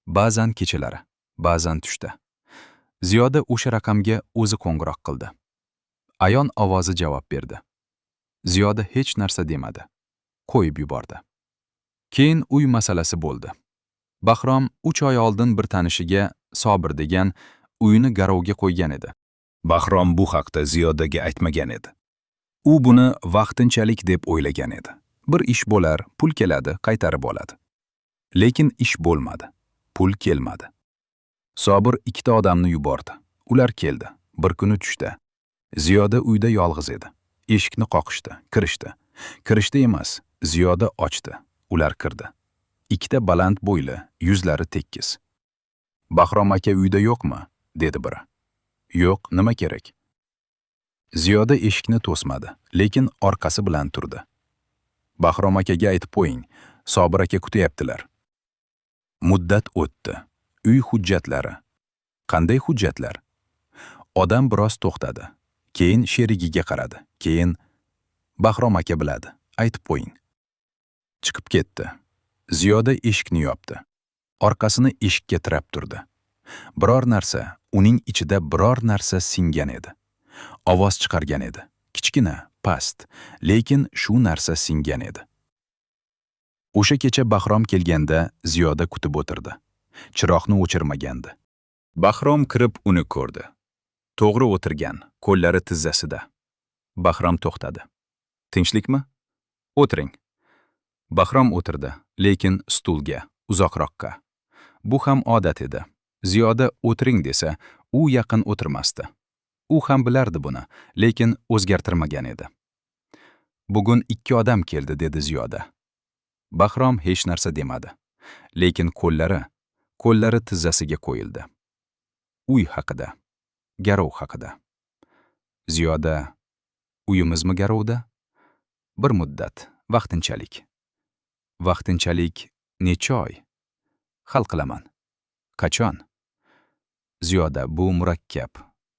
Ba'zan kechalari, ba'zan tushda. Ziyoda o'sha raqamga o'zi qo'ng'iroq qildi. Ayon ovozi javob berdi. Ziyoda hech narsa demadi. Qo'yib yubordi. Keyin uy masalasi bo'ldi. Bahrom 3 oy oldin bir tanishiga Sobir degan uyini garovga qo'ygan edi. Bahrom bu haqda Ziyodaga aytmagan edi. U buni vaqtinchalik deb o'ylagan edi. Bir ish bo'lar, pul keladi, qaytarib oladi. Lekin ish bo'lmadi. Pul kelmadi. Sobir 2 odamni yubordi. Ular keldi. Bir kuni tushda. Ziyoda uyda yolg'iz edi. Eshikni qoqishdi, kirishdi. Kirishdi emas, Ziyoda ochdi. Ular kirdi. 2 baland bo'yli, yuzlari tekis. Bahrom aka uyda yo'qmi? Dedi biri. Yo'q, nima kerak? Ziyoda eshikni to'smadi, lekin orqasi bilan turdi. Bahrom akaga aytib qo'ying, Sobir aka kutyaptilar. Muddat o'tdi. Uy hujjatlari. Qanday hujjatlar? Odam biroz to'xtadi. Keyin sherigiga qaradi. Keyin Bahrom aka biladi, aytib qo'ying. Chiqib ketdi. Ziyoda eshikni yopdi. Orqasini eshikka tirab turdi. Biror narsa, uning ichida biror narsa singan edi. Ovoz chiqargan edi. Kichkina, past, lekin shu narsa singan edi. O'sha kecha Bahrom kelganda Ziyoda kutib o'tirdi. Chiroqni o'chirmagandi. Bahrom kirib uni ko'rdi. To'g'ri o'tirgan, qo'llari tizzasida. Bahrom to'xtadi. Tinchlikmi? O'tiring. Bahrom o'tirdi, lekin stulga, uzoqroqqa. Bu ham odat edi. Ziyoda o'tiring desa, u yaqin o'tirmasdi. U ham bilardi buni, lekin o'zgartirmagan edi. Bugun 2 odam keldi, dedi Ziyoda. Bahrom hech narsa demadi. Lekin qo'llari tizzasiga qo'yildi. Uy haqida, garov haqida. Ziyoda, uyimizmi garovda? Bir muddat, vaqtinchalik. Vaqtinchalik necha oy? Hal qilaman. Qachon? Ziyoda, bu murakkab.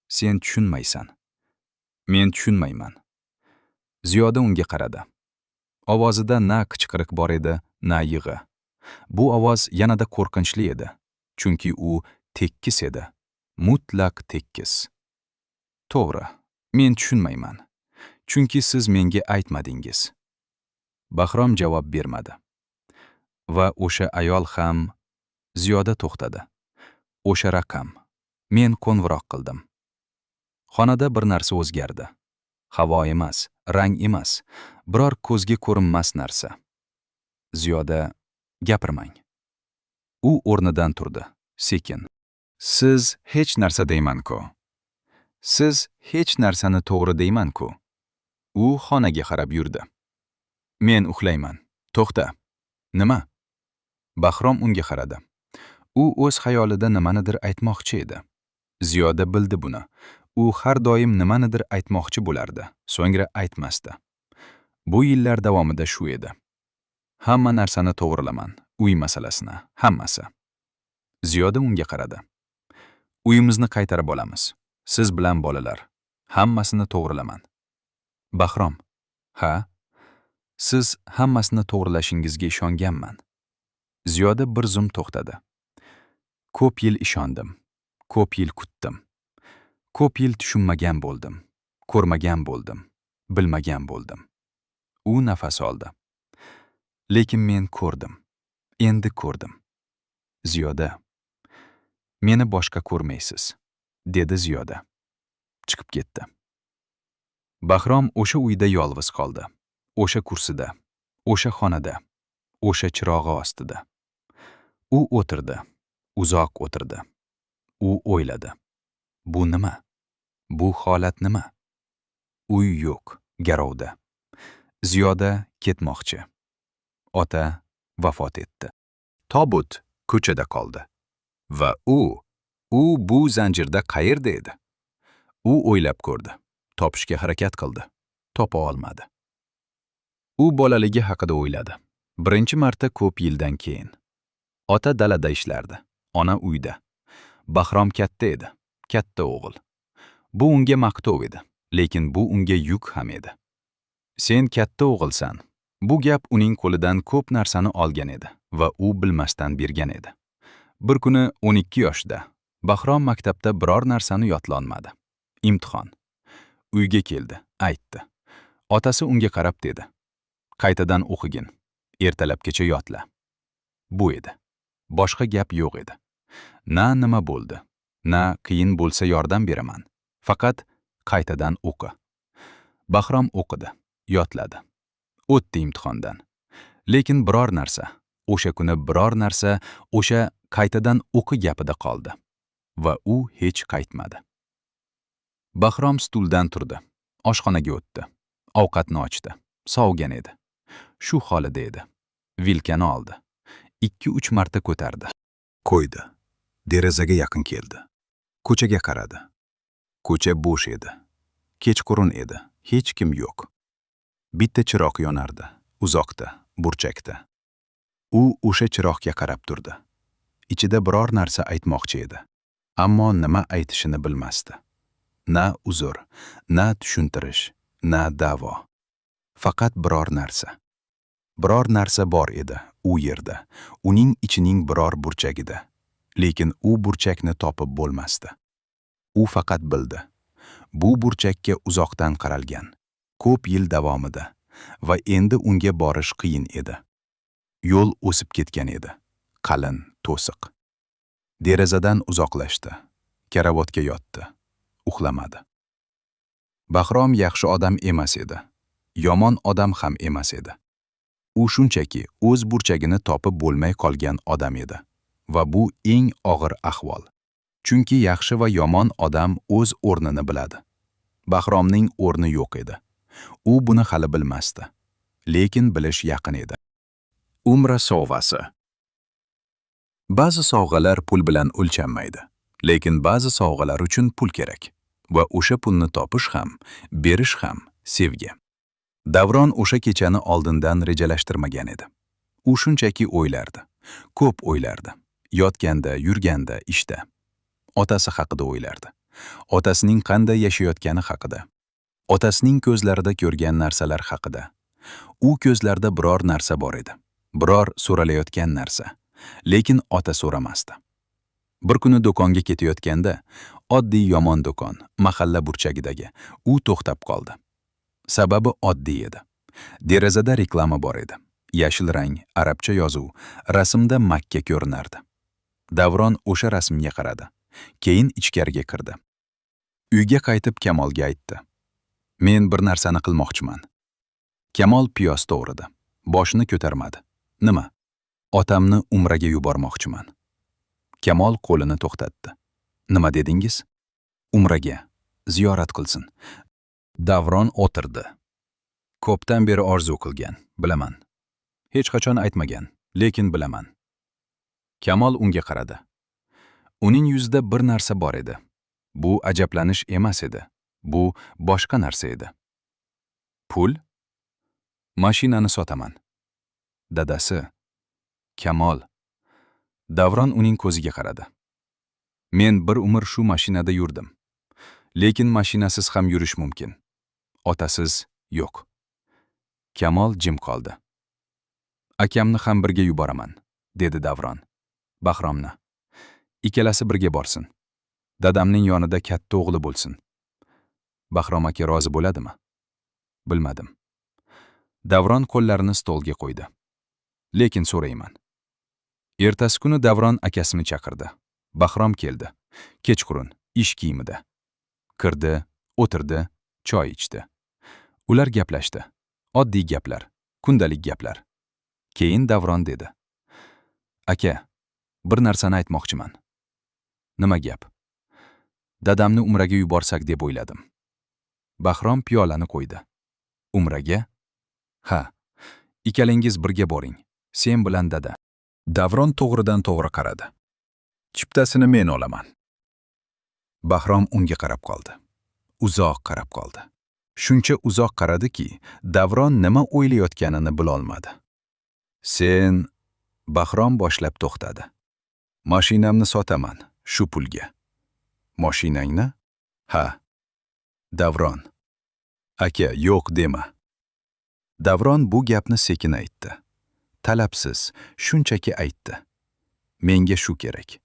Sen tushunmaysan. Men tushunmayman. Ziyoda unga qaradi. Ovozida na qichqiriq bor edi, na yig'i. Bu ovoz yanada qo'rqinchli edi, chunki u tekis edi. Mutlaq tekis. To'g'ri, men tushunmayman. Chunki siz menga aytmadingiz. Bahrom javob bermadi. Va o'sha ayol ham. Ziyoda to'xtadi. O'sha raqam. Men qo'ng'iroq qildim. Xonada bir narsa o'zgardi. Havo emas, rang emas, biror ko'zga ko'rinmas narsa. Ziyoda, gapirmang. U o'rnidan turdi, sekin. Siz hech narsa deyman-ku. Siz hech narsani to'g'ri deyman-ku. U xonaga qarab yurdi. Men uxlayman. To'xta. Nima? Bahrom unga qaradi. U o'z xayolida nimanidir aytmoqchi edi. Ziyoda bildi buni. U har doim nimanidir aytmoqchi bo'lardi, so'ngra aytmasdi. Bu yillar davomida shu edi. Hamma narsani to'g'rilaman, uy masalasini, hammasi. Ziyoda unga qaradi. Uyimizni qaytarib olamiz. Siz bilan bolalar. Hammasini to'g'rilaman. Bahrom: ha, siz hammasini to'g'rilashingizga ishonganman. Ziyoda bir zum to'xtadi. Ko'p yil ishondim. Ko'p yil kutdim. Ko'p yil tushunmagan bo'ldim. Ko'rmagan bo'ldim. Bilmagan bo'ldim. U nafas oldi. Lekin men ko'rdim. Endi ko'rdim. Ziyoda: meni boshqa ko'rmaysiz, dedi Ziyoda. Chiqib ketdi. Bahrom o'sha uyda yolg'iz qoldi. O'sha kursida, o'sha xonada, o'sha chirog'i ostida. U o'tirdi, uzoq o'tirdi. U o'yladi. Bu nima? Bu holat nima? Uy yo'q, garovda. Ziyoda ketmoqchi. Ota vafot etdi. Tobut ko'chada qoldi. Va u bu zanjirda qayerda edi? U o'ylab ko'rdi. Topishga harakat qildi. Topa olmadi. U bolaligi haqida o'yladi. Birinchi marta ko'p yildan keyin. Ota dalada ishlardi, ona uyda. Bahrom katta edi, katta o'g'il. Bu unga maqtov edi, lekin bu unga yuk ham edi. Sen katta o'g'ilsan. Bu gap uning qo'lidan ko'p narsani olgan edi va u bilmasdan bergan edi. Bir kuni 12 yoshda Bahrom maktabda biror narsani yodlolmadi. Imtihon. Uyga keldi, aytdi. Otasi unga qarab dedi: qaytadan o'qigin, ertalabgacha yodla. Bu edi. Boshqa gap yo'q edi. Na nima bo'ldi, na qiyin bo'lsa yordam beraman. Faqat qaytadan o'qi. Bahrom o'qidi, yodladi. O'tdi imtihondan. Lekin biror narsa, o'sha kuni biror narsa o'sha qaytadan o'qi gapida qoldi va u hech qaytmadi. Bahrom stuldan turdi, oshxonaga o'tdi. Ovqatni ochdi. Sovigan edi. Shu holida edi. Vilkani oldi. 2-3 marta ko'tardi. Qo'ydi. Derazaga yaqin keldi. Ko'chaga qaradi. Ko'cha bo'sh edi. Kechqurun edi. Hech kim yo'q. Bitta chiroq yonardi, uzoqda, burchakda. U o'sha chiroqga qarab turdi. Ichida biror narsa aytmoqchi edi. Ammo nima aytishini bilmasdi. Na uzr, na tushuntirish, na da'vo. Faqat biror narsa. Biror narsa bor edi u yerda, uning ichining biror burchagida. Lekin u burchakni topib bo'lmasdi. U faqat bildi. Bu burchakka uzoqdan qaralgan, ko'p yil davomida va endi unga borish qiyin edi. Yo'l o'sib ketgan edi. Qalin, to'siq. Derazadan uzoqlashdi. Karavotga yotdi. Uxlamadi. Bahrom yaxshi odam emas edi. Yomon odam ham emas edi. U shunchaki o'z burchagini topib bo'lmay qolgan odam edi. Va bu eng og'ir ahvol. Chunki yaxshi va yomon odam o'z o'rnini biladi. Bahromning o'rni yo'q edi. U buni hali bilmasdi. Lekin bilish yaqin edi. Umra sovg'asi. Ba'zi sovg'alar pul bilan o'lchanmaydi. Lekin ba'zi sovg'alar uchun pul kerak. Va o'sha pulni topish ham, berish ham sevgi. Davron o'sha kechani oldindan rejalashtirmagan edi. U shunchaki o'ylardi. Ko'p o'ylardi. Yotganda, yurganda, ishda. Otasi haqida o'ylardi. Otasining qanday yashayotgani haqida. Otasining ko'zlarida ko'rgan narsalar haqida. U ko'zlarda biror narsa bor edi. Biror so'ralayotgan narsa. Lekin ota so'ramasdi. Bir kuni do'konga ketayotganda, oddiy yomon do'kon, mahalla burchagidagi, u to'xtab qoldi. Sababi oddiy edi. Derazada reklama bor edi. Yashil rang, arabcha yozuv, rasmda Makka ko'rinardi. Davron o'sha rasmga qaradi. Keyin ichkariga kirdi. Uyga qaytib Kamolga aytdi. Men bir narsani qilmoqchiman. Kamol piyoz to'g'ridi. Boshini ko'tarmadi. Nima? Otamni umraga yubormoqchiman. Kamol qo'lini to'xtatdi. Nima dedingiz? Umraga, ziyorat qilsin. Davron o'tirdi. Ko'pdan beri orzu qilgan, bilaman. Hech qachon aytmagan, lekin bilaman. Kamol unga qaradi. Uning yuzida bir narsa bor edi. Bu ajablanish emas edi. Bu boshqa narsa edi. Pul? Mashinani sotaman. Dadasi. Kamol. Davron uning ko'ziga qaradi. Men bir umr shu mashinada yurdim. Lekin mashinasiz ham yurish mumkin. Otasiz yo'q. Kamol jim qoldi. Akamni ham birga yuboraman, dedi Davron. Bahromni. Ikkalasi birga borsin. Dadamning yonida katta o'g'li bo'lsin. Bahrom aka rozi bo'ladimi? Bilmadim. Davron qo'llarini stolga qo'ydi. Lekin so'rayman. Ertasi kuni Davron akasini chaqirdi. Bahrom keldi. Kechqurun, ish kiyimida. Kirdi, o'tirdi, choy ichdi. Ular gaplashdi. Oddiy gaplar, kundalik gaplar. Keyin Davron dedi. Aka, bir narsani aytmoqchiman. Nima gap? Dadamni umraga yuborsak deb o'yladim. Bahrom piyolani qo'ydi. Umraga? Ha, ikkalangiz birga boring. Sen bilan dada. Davron to'g'ridan to'g'ri qaradi. Chiptasini men olaman. Bahrom unga qarab qoldi. Uzoq qarab qoldi. Shuncha uzoq qaradiki, Davron nima o'ylayotganini bilolmadi. Sen... Bahrom boshlab to'xtadi. Mashinamni sotaman, shu pulga. Mashinangni? Ha. Davron. Aka, yo'q dema. Davron bu gapni sekin aytdi. Talabsiz, shunchaki aytdi. Menga shu kerak.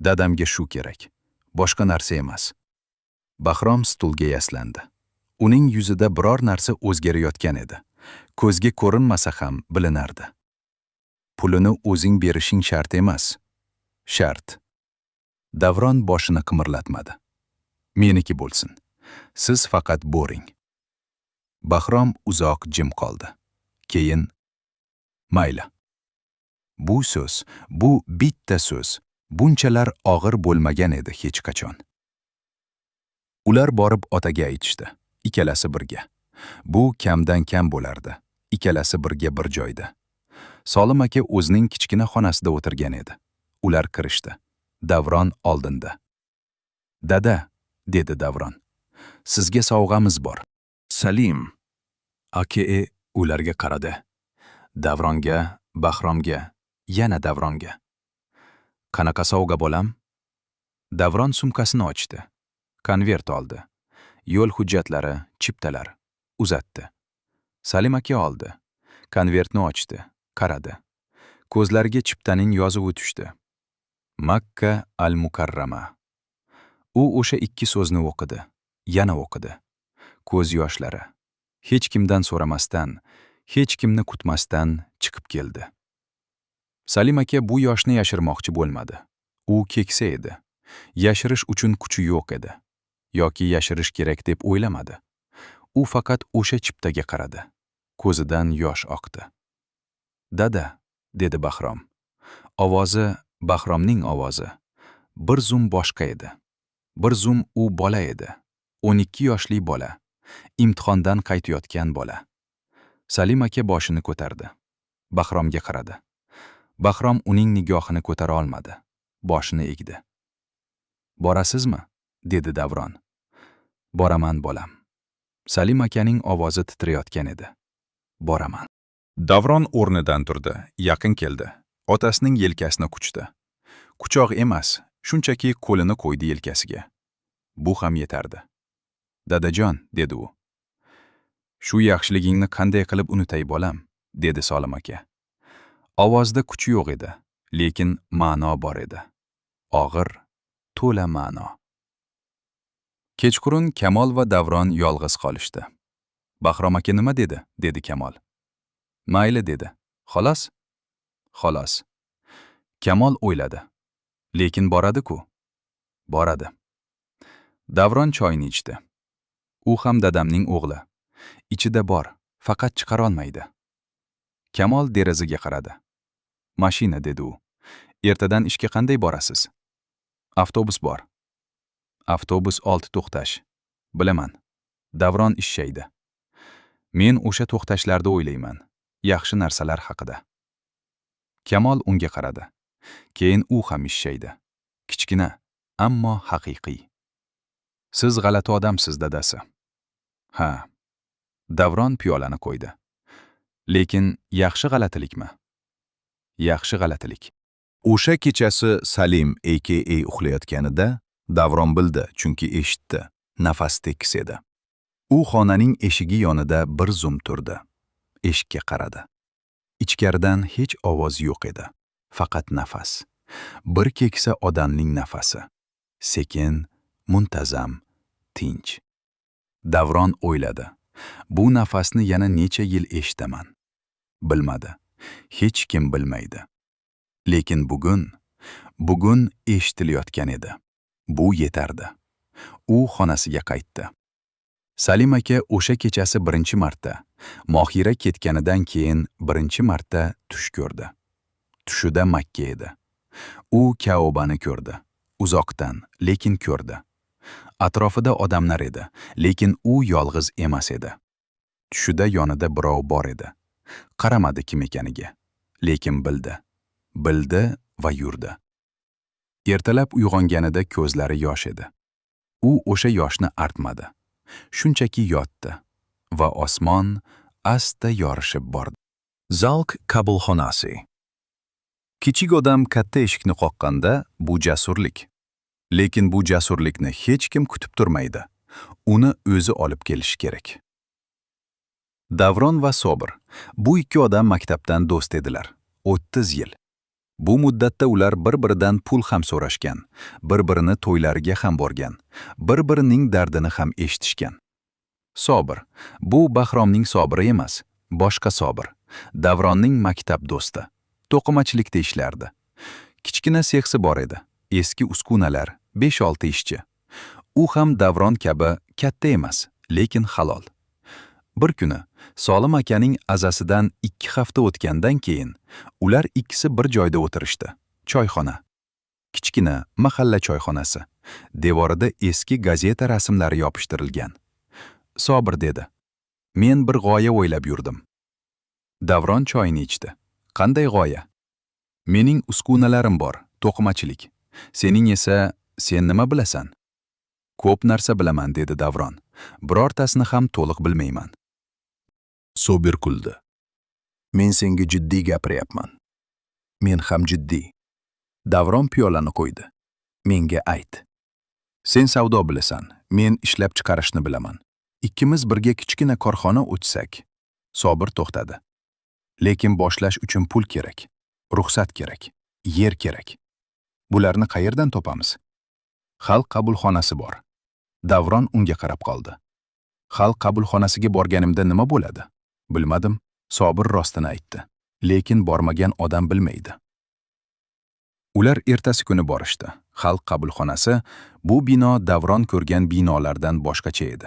Dadamga shu kerak. Boshqa narsa emas. Bahrom stulga yaslandi. Uning yuzida biror narsa o'zgarayotgan edi. Ko'zga ko'rinmasa ham bilinardi. Pulini o'zing berishing shart emas. Shart. Davron boshini qimirlatmadi. Meniki bo'lsin. Siz faqat boring. Bahrom uzoq jim qoldi. Keyin mayli. Bu so'z, bu bitta so'z, bunchalar og'ir bo'lmagan edi hech qachon. Ular borib otaga aytishdi, ikkalasi birga. Bu kamdan kam bo'lardi. Ikkalasi birga bir joyda. Solim aka o'zining kichkina xonasida o'tirgan edi. Ular kirishdi. Davron oldinda. Dada, dedi Davron. Sizga sovg'amiz bor. Salim. Aka ularga qaradi. Davronga, Bahromga, yana Davronga. Qanaqa sovg'a bo'lam? Davron sumkasini ochdi. Konvert oldi. Yo'l hujjatlari, chiptalar. Uzatdi. Salim aka oldi. Konvertni ochdi. Qaradi. Ko'zlariga chiptaning yozuvi tushdi. Makka al-Mukarrama. U o'sha ikki so'zni o'qidi. Yana o'qidi. Ko'z yoshlari. Hech kimdan so'ramasdan, hech kimni kutmasdan chiqib keldi. Salim aka bu yoshni yashirmoqchi bo'lmadi. U keksa edi. Yashirish uchun kuchi yo'q edi. Yoki yashirish kerak deb o'ylamadi. U faqat o'sha chiptaga qaradi. Ko'zidan yosh oqdi. Dada, dedi Bahrom. Ovozi, Bahromning ovozi. Bir zum boshqa edi. Bir zum u bola edi. 12 yoshli bola. Imtihondan qaytayotgan bola. Salim aka boshini ko'tardi. Bahromga qaradi. Bahrom uning nigohini ko'tara olmadi. Boshini egdi. Borasizmi? Dedi Davron. Boraman bolam. Salim akaning ovozi titrayotgan edi. Boraman. Davron o'rnidan turdi, yaqin keldi. Otasining yelkasini quchdi. Quchoq emas, shunchaki qo'lini qo'ydi yelkasiga. Bu ham yetardi. Dadajon, dedi u. Shu yaxshiligingni qanday qilib unutay bolam, dedi Solim aka. Ovozda kuch yo'q edi, lekin ma'no bor edi. Og'ir, to'la ma'no. Kechqurun Kamol va Davron yolg'iz qolishdi. Bahrom aka nima dedi? Dedi Kamol. Mayli dedi. Xolos? Xolos. Kamol o'yladi. Lekin boradi-ku. Boradi. Davron choyni ichdi. U ham dadamning o'g'li. Ichida bor, faqat chiqara olmaydi. Kamol derazaga qaradi. Mashina, dedi u. Ertadan ishga qanday borasiz? Avtobus bor. Avtobus 6 to'xtash. Bilaman. Davron ishshaydi. Men o'sha to'xtashlarda o'ylayman. Yaxshi narsalar haqida. Kamol unga qaradi. Keyin u ham ishshaydi. Kichkina, ammo haqiqiy. Siz g'alati odamsiz, dadasi. Ha. Davron piyolani qo'ydi. Lekin yaxshi g'alatilikmi? Yaxshi g'alatilik. O'sha kechasi Salim aka uxlayotganida Davron bildi, chunki eshitdi. Nafas tekis edi. U xonaning eshigi yonida bir zum turdi. Eshikka qaradi. Ichkaridan hech ovoz yo'q edi. Faqat nafas. Bir keksa odamning nafasi. Sekin, muntazam, tinch. Davron o'yladi. Bu nafasni yana necha yil eshitaman? Bilmadi. Hech kim bilmaydi. Lekin bugun eshitilayotgan edi. Bu yetardi. U xonasiga qaytdi. Salim aka o'sha kechasi birinchi marta, Mohira ketganidan keyin birinchi marta tush ko'rdi. Tushida Makka edi. U Kaobani ko'rdi. Uzoqdan, lekin ko'rdi. Atrofida odamlar edi, lekin u yolg'iz emas edi. Tushida yonida birov bor edi. Qaramadi kim ekaniga, lekin bildi. Bildi va yurdi. Ertalab uyg'onganida ko'zlari yosh edi. U o'sha yoshni artmadi. Shunchaki yotdi va osmon asta yorishib bordi. Zalq qabulxonasi. Kichik odam katta eshikni qoqqanda bu jasurlik. Lekin bu jasurlikni hech kim kutib turmaydi. Uni o'zi olib kelishi kerak. Davron va Sobir. Bu ikki odam maktabdan do'st edilar. 30 yil. Bu muddatda ular bir-biridan pul ham so'rashgan, bir-birini to'ylariga ham borgan, bir-birining dardini ham eshitishgan. Sobir. Bu Bahromning Sobiri emas, boshqa Sobir. Davronning maktab do'sti. To'qimachilikda ishlardi. Kichkina sexsi bor edi. Eski uskunalar, 5-6 ishchi. U ham Davron kabi katta emas, lekin halol. Bir kuni Solim akaning azasidan 2 hafta o'tgandan keyin ular ikkisi bir joyda o'tirishdi. Choyxona. Kichkina mahalla choyxonasi. Devorida eski gazeta rasmlari yopishtirilgan. Sobir dedi: "Men bir g'oya o'ylab yurdim." Davron choyini ichdi. "Qanday g'oya?" "Mening uskunalarim bor, to'qimachilik. Sening esa sen nima bilasan?" "Ko'p narsa bilaman", dedi Davron. "Birortasini ham to'liq bilmayman." Sobir kuldi. "Men senga jiddiy gapiryapman." "Men ham jiddiy." Davron piyolani qo'ydi. "Menga ayt. Sen savdo bilasan, men ishlab chiqarishni bilaman. Ikkimiz birga kichkina korxona ochsak." Sobir to'xtadi. "Lekin boshlash uchun pul kerak, ruxsat kerak, yer kerak. Bularni qayerdan topamiz?" "Xalq qabulxonasi bor." Davron unga qarab qoldi. "Xalq qabulxonasiga borganimda nima bo'ladi?" "Bilmadim." Sobir rostini aytdi. "Lekin bormagan odam bilmaydi." Ular ertasi kuni borishdi. Xalq qabulxonasi bu bino Davron ko'rgan binolardan boshqacha edi.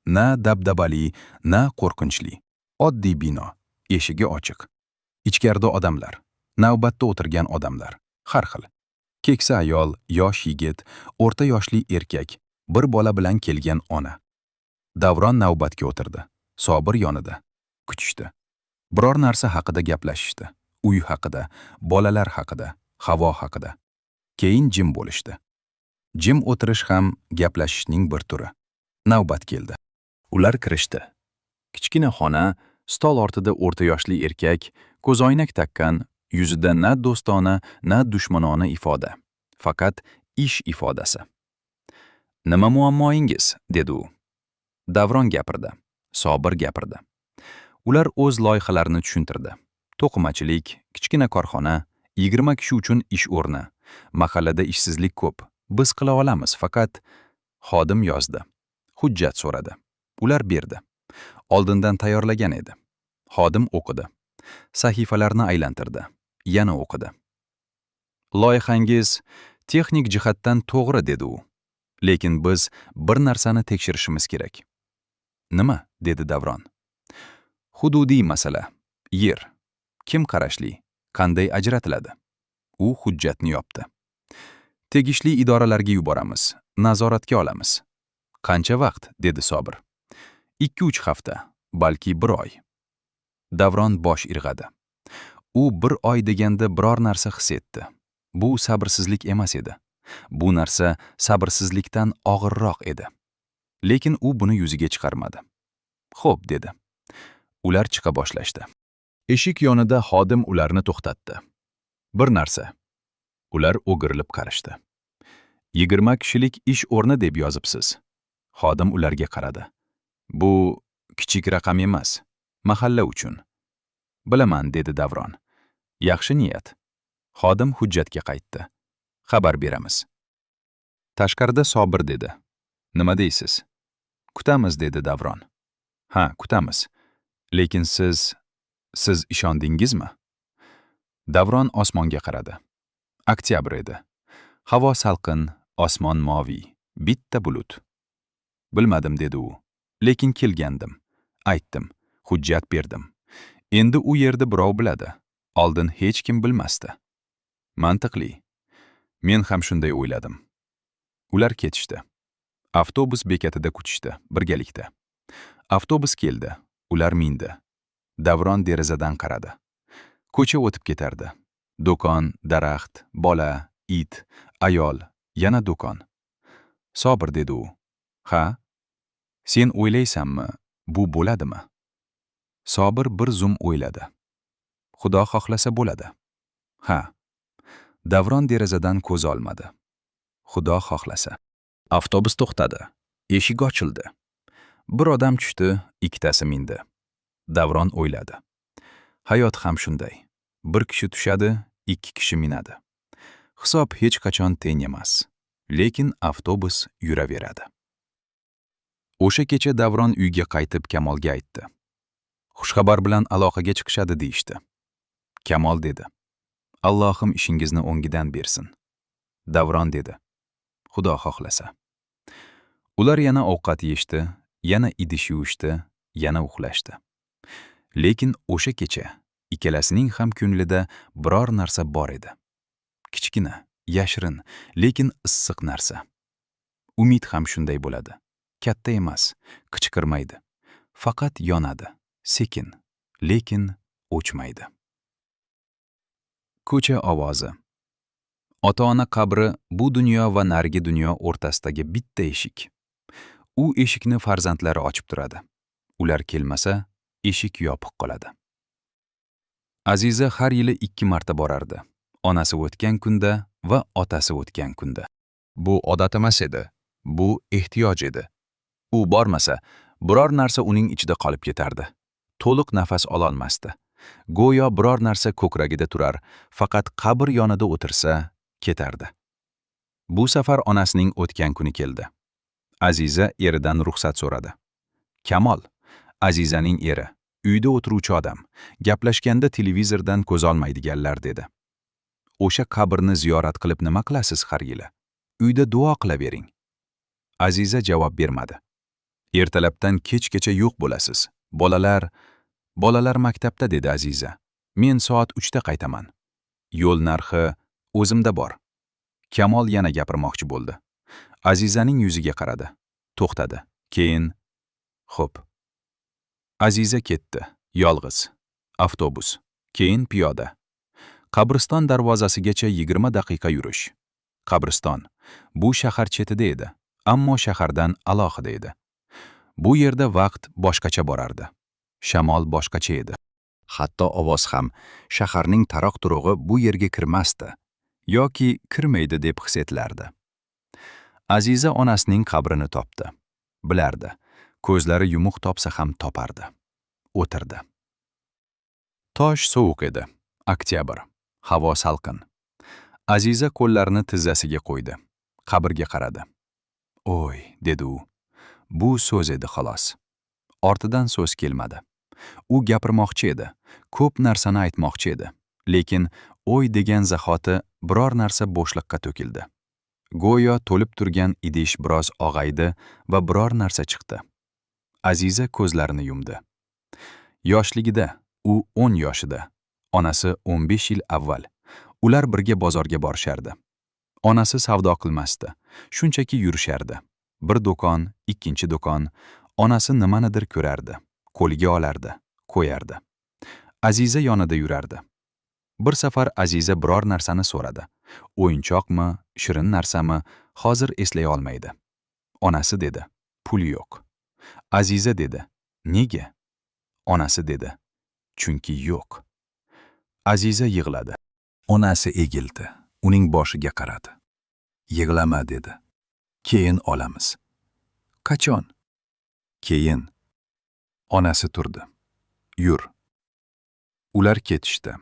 Na dabdabali, na qo'rqinchli. Oddiy bino, eshigi ochiq. Ichkarida odamlar, navbatda o'tirgan odamlar, har xil. Keksa ayol, yosh yigit, o'rta yoshli erkak, bir bola bilan kelgan ona. Davron navbatga o'tirdi. Sobir yonida. Kutishdi. Biror narsa haqida gaplashishdi. Uy haqida, bolalar haqida, havo haqida. Keyin jim bo'lishdi. Jim o'tirish ham gaplashishning bir turi. Navbat keldi. Ular kirishdi. Kichkina xona, stol ortida o'rta yoshli erkak, ko'zoynak takkan, yuzida na do'stona, na dushmanona ifoda. Faqat ish ifodasi. "Nima muammoingiz?" dedi u. Davron gapirdi. Sobir gapirdi. Ular o'z loyihalarini tushuntirdi. To'qimachilik, kichkina korxona, 20 kishi uchun ish o'rni. Mahallada ishsizlik ko'p. Biz qila olamiz, faqat xodim yozdi. Hujjat so'radi. Ular berdi. Oldindan tayyorlagan edi. Xodim o'qidi. Sahifalarni aylantirdi. Yana o'qidi. "Loyihangiz texnik jihatdan to'g'ri", dedi u. "Lekin biz bir narsani tekshirishimiz kerak." "Nima?" dedi Davron. "Hududiy masala. Yer. Kim qarashli? Qanday ajratiladi?" U hujjatni yopdi. "Tegishli idoralarga yuboramiz, nazoratga olamiz." "Qancha vaqt?" dedi Sobir. 2-3 hafta, balki 1 oy. Davron bosh irg'adi. U 1 oy deganda biror narsa his etdi. Bu sabrsizlik emas edi. Bu narsa sabrsizlikdan og'irroq edi. Lekin u buni yuziga chiqarmadi. "Xo'p", dedi. Ular chiqa boshlashdi. Eshik yonida xodim ularni to'xtatdi. "Bir narsa." Ular o'girilib qarashdi. "20 kishilik ish o'rni deb yozibsiz." Xodim ularga qaradi. "Bu kichik raqam emas. Mahalla uchun." "Bilaman", dedi Davron. "Yaxshi niyat." Xodim hujjatga qaytdi. "Xabar beramiz." Tashqarida Sobir dedi. "Nima deysiz?" "Kutamiz", dedi Davron. "Ha, kutamiz. Lekin siz ishondingizmi?" Davron osmonga qaradi. Oktyabr edi. Havo salqin, osmon moviy, bitta bulut. "Bilmadim", dedi u. "Lekin kelgandim. Aytdim, hujjat berdim. Endi u yerda birov biladi. Oldin hech kim bilmasdi." Mantiqli. Men ham shunday o'yladim. Ular ketishdi. Avtobus bekatida kutishdi, birgalikda. Avtobus keldi. Ular mindi. Davron derazadan qaradi. Ko'cha o'tib ketardi. Do'kon, daraxt, bola, it, ayol, yana do'kon. "Sobir", dedi u. "Ha? Sen o'ylaysanmi, bu bo'ladimi?" Sobir bir zum o'yladi. "Xudo xohlasa bo'ladi." "Ha." Davron derazadan ko'z olmadi. "Xudo xohlasa." Avtobus to'xtadi. Eshik ochildi. Bir odam tushdi, ikkitasi mindi. Davron o'yladi. Hayot ham shunday. Bir kishi tushadi, ikki kishi minadi. Hisob hech qachon teng emas. Lekin avtobus yuraveradi. O'sha kecha Davron uyga qaytib Kamolga aytdi. "Xushxabar bilan aloqaga chiqishadi deyishdi." Kamol dedi. "Allohim ishingizni o'ngidan bersin." Davron dedi. "Xudo xohlasa." Ular yana ovqat yeyishdi, yana idish yuvishdi, yana uxlashdi. Lekin o'sha kecha ikkalasining ham ko'nglida biror narsa bor edi. Kichkina, yashirin, lekin issiq narsa. Umid ham shunday bo'ladi. Katta emas, qichqirmaydi. Faqat yonadi, sekin, lekin o'chmaydi. Ko'cha ovozi. Ota-ona qabri bu dunyo va narigi dunyo o'rtasidagi bitta eshik. U eshikni farzandlari ochib turadi. Ular kelmasa, eshik yopiq qoladi. Aziza har yili 2 marta borardi. Onasi o'tgan kunda va otasi o'tgan kunda. Bu odat emas edi. Bu ehtiyoj edi. U bormasa, biror narsa uning ichida qolib ketardi. To'liq nafas ololmasdi. Go'yo biror narsa ko'kragida turar, faqat qabr yonida o'tirsa, ketardi. Bu safar onasining o'tgan kuni keldi. Aziza eridan ruxsat so'radi. Kamol, Azizaning eri, uyda o'tiruvchi odam, gaplashganda televizordan ko'z olmaydiganlar, dedi. "O'sha qabrni ziyorat qilib nima qilasiz har yili? Uyda duo qilavering." Aziza javob bermadi. "Ertalabdan kechgacha yo'q bo'lasiz. Bolalar maktabda", dedi Aziza. "Men soat 3da qaytaman. Yo'l narxi o'zimda bor." Kamol yana gapirmoqchi bo'ldi. Azizaning yuziga qaradi. To'xtadi. Keyin, "Xo'p." Aziza ketdi. Yolg'iz. Avtobus. Keyin piyoda. Qabriston darvozasigacha 20 daqiqa yurish. Qabriston. Bu shahar chetida edi, ammo shahardan alohida edi. Bu yerda vaqt boshqacha borardi. Shamol boshqacha edi. Hatto ovoz ham shaharning taroq-turug'i bu yerga kirmasdi yoki kirmaydi deb his etilardi. Aziza onasining qabrini topdi. Bilardi. Ko'zlari yumuq topsa ham topardi. O'tirdi. Tosh sovuq edi. Oktyabr. Havo salqin. Aziza qo'llarini tizzasiga qo'ydi. Qabrga qaradi. "O'y", dedi u. Bu so'z edi xolos. Ortidan so'z kelmadi. U gapirmoqchi edi. Ko'p narsani aytmoqchi edi. Lekin o'y degan zahoti biror narsa bo'shliqqa to'kildi. Go'yo to'lib turgan idish biroz og'aydi va biror narsa chiqdi. Aziza ko'zlarini yumdi. Yoshligida, u 10 yoshida, onasi 15 yil avval. Ular birga bozorga borishardi. Onasi savdo qilmasdi, shunchaki yurishardi. Bir do'kon, ikkinchi do'kon, onasi nimanidir ko'rardi, qo'liga olardi, qo'yardi. Aziza yonida yurardi. Bir safar Aziza biror narsani so'radi. O'yinchoqmi, shirin narsami, hozir eslay olmaydi. Onasi dedi, pul yo'q. Aziza dedi, nega? Onasi dedi, chunki yo'q. Aziza yig'ladi. Onasi egildi, uning boshiga qaradi. Yig'lama dedi. Keyin olamiz. Qachon? Keyin. Onasi turdi. Yur. Ular ketishdi.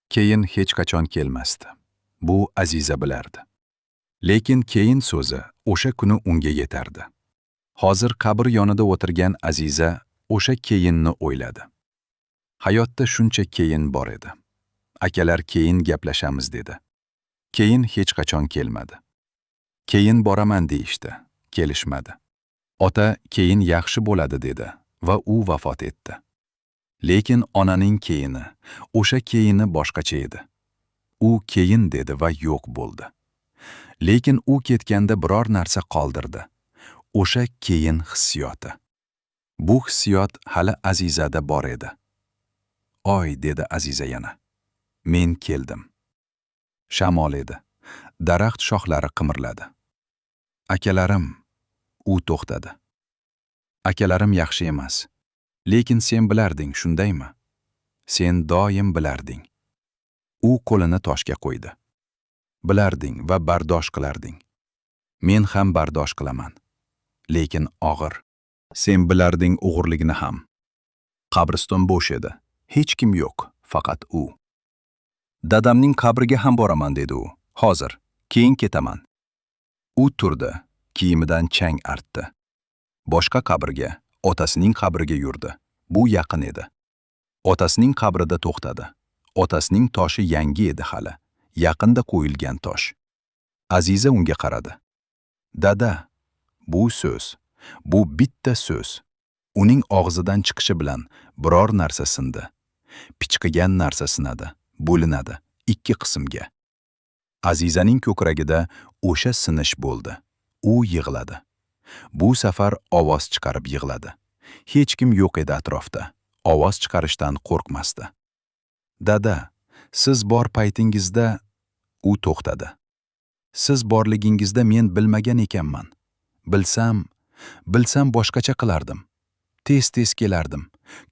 Keyin hech qachon kelmasdi. Bu Aziza bilardi. Lekin keyin so'zi o'sha kuni unga yetardi. Hozir qabr yonida o'tirgan Aziza o'sha keyinni o'yladi. Hayotda shuncha keyin bor edi. Akalar keyin gaplashamiz dedi. Keyin hech qachon kelmadi. Keyin boraman deyishdi, kelishmadi. Ota keyin yaxshi bo'ladi dedi va u vafot etdi. Lekin onaning keyini, o'sha keyini boshqacha edi. U keyin dedi va yo'q bo'ldi. Lekin u ketganda biror narsa qoldirdi. O'sha keyin hissiyoti. Bu hissiyot hali Azizada bor edi. Oy, dedi Aziza yana. Men keldim. Shamol edi. Daraxt shoxlari qimirladi. Akalarim, u to'xtadi. Akalarim yaxshi emas. Lekin sen bilarding, shundaymi? Sen doim bilarding. U qo'lini toshga qo'ydi. Bilarding va bardosh qilarding. Men ham bardosh qilaman. Lekin og'ir. Sen bilarding o'g'irligini ham. Qabriston bo'sh edi. Hech kim yo'q, faqat u. Dadamning qabriga ham boraman dedi u. Hozir, keyin ketaman. U turdi, kiyimidan chang artdi. Boshqa qabrga, otasining qabriga yurdi. Bu yaqin edi. Otasining qabrida to'xtadi. Otasining toshi yangi edi hali. Yaqinda qo'yilgan tosh. Aziza unga qaradi. Dada, bu so'z, bu bitta so'z. Uning og'zidan chiqishi bilan biror narsa sindi. Pichqigan narsa sinadi, bo'linadi ikki qismga. Azizaning ko'kragida o'sha sinish bo'ldi. U yig'ladi. Bu safar ovoz chiqarib yig'ladi. Hech kim yo'q edi atrofda. Ovoz chiqarishdan qo'rqmasdi. Dada, siz bor paytingizda u to'xtadi. Siz borligingizda men bilmagan ekanman. Bilsam boshqacha qilardim. Tez-tez kelardim.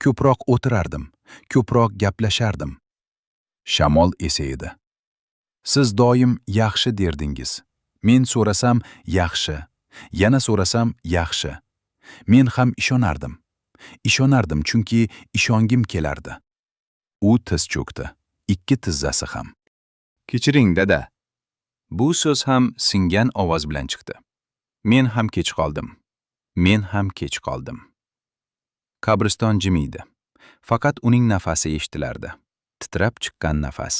Ko'proq o'tirardim. Ko'proq gaplashardim. Shamol esa edi. Siz doim yaxshi derdingiz. Men so'rasam yaxshi, yana so'rasam yaxshi. Men ham ishonardim. Ishonardim chunki ishongim kelardi. U tiz cho'kdi. Ikki tizzasi ham. Kechiring, dada. Bu so'z ham singan ovoz bilan chiqdi. Men ham kech qoldim. Men ham kech qoldim. Qabriston jimiydi. Faqat uning nafasi eshitilardi. Titrab chiqqan nafas.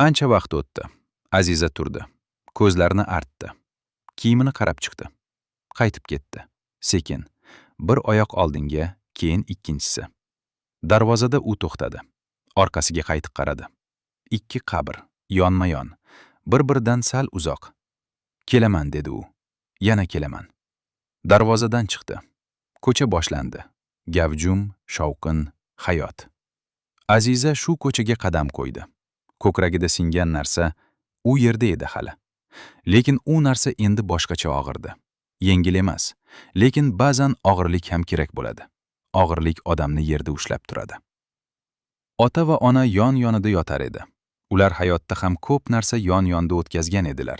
Ancha vaqt o'tdi. Aziza turdi. Ko'zlarini artdi. Kiyimini qarab chiqdi. Qaytib ketdi. Sekin. Bir oyoq oldinga, keyin ikkinchisi. Darvozada u to'xtadi. Orqasiga qaytib qaradi. Ikki qabr, yonma-yon. Bir-biridan sal uzoq. Kelaman dedi u. Yana kelaman. Darvozadan chiqdi. Ko'cha boshlandi. Gavjum, shovqin, hayot. Aziza shu ko'chaga qadam qo'ydi. Ko'kragida singan narsa u yerda edi hali. Lekin u narsa endi boshqacha og'irdi. Yengil emas, lekin ba'zan og'irlik ham kerak bo'ladi. Og'irlik odamni yerda ushlab turadi. Ota va ona yon-yonida yotar edi. Ular hayotda ham ko'p narsa yon-yonda o'tkazgan edilar.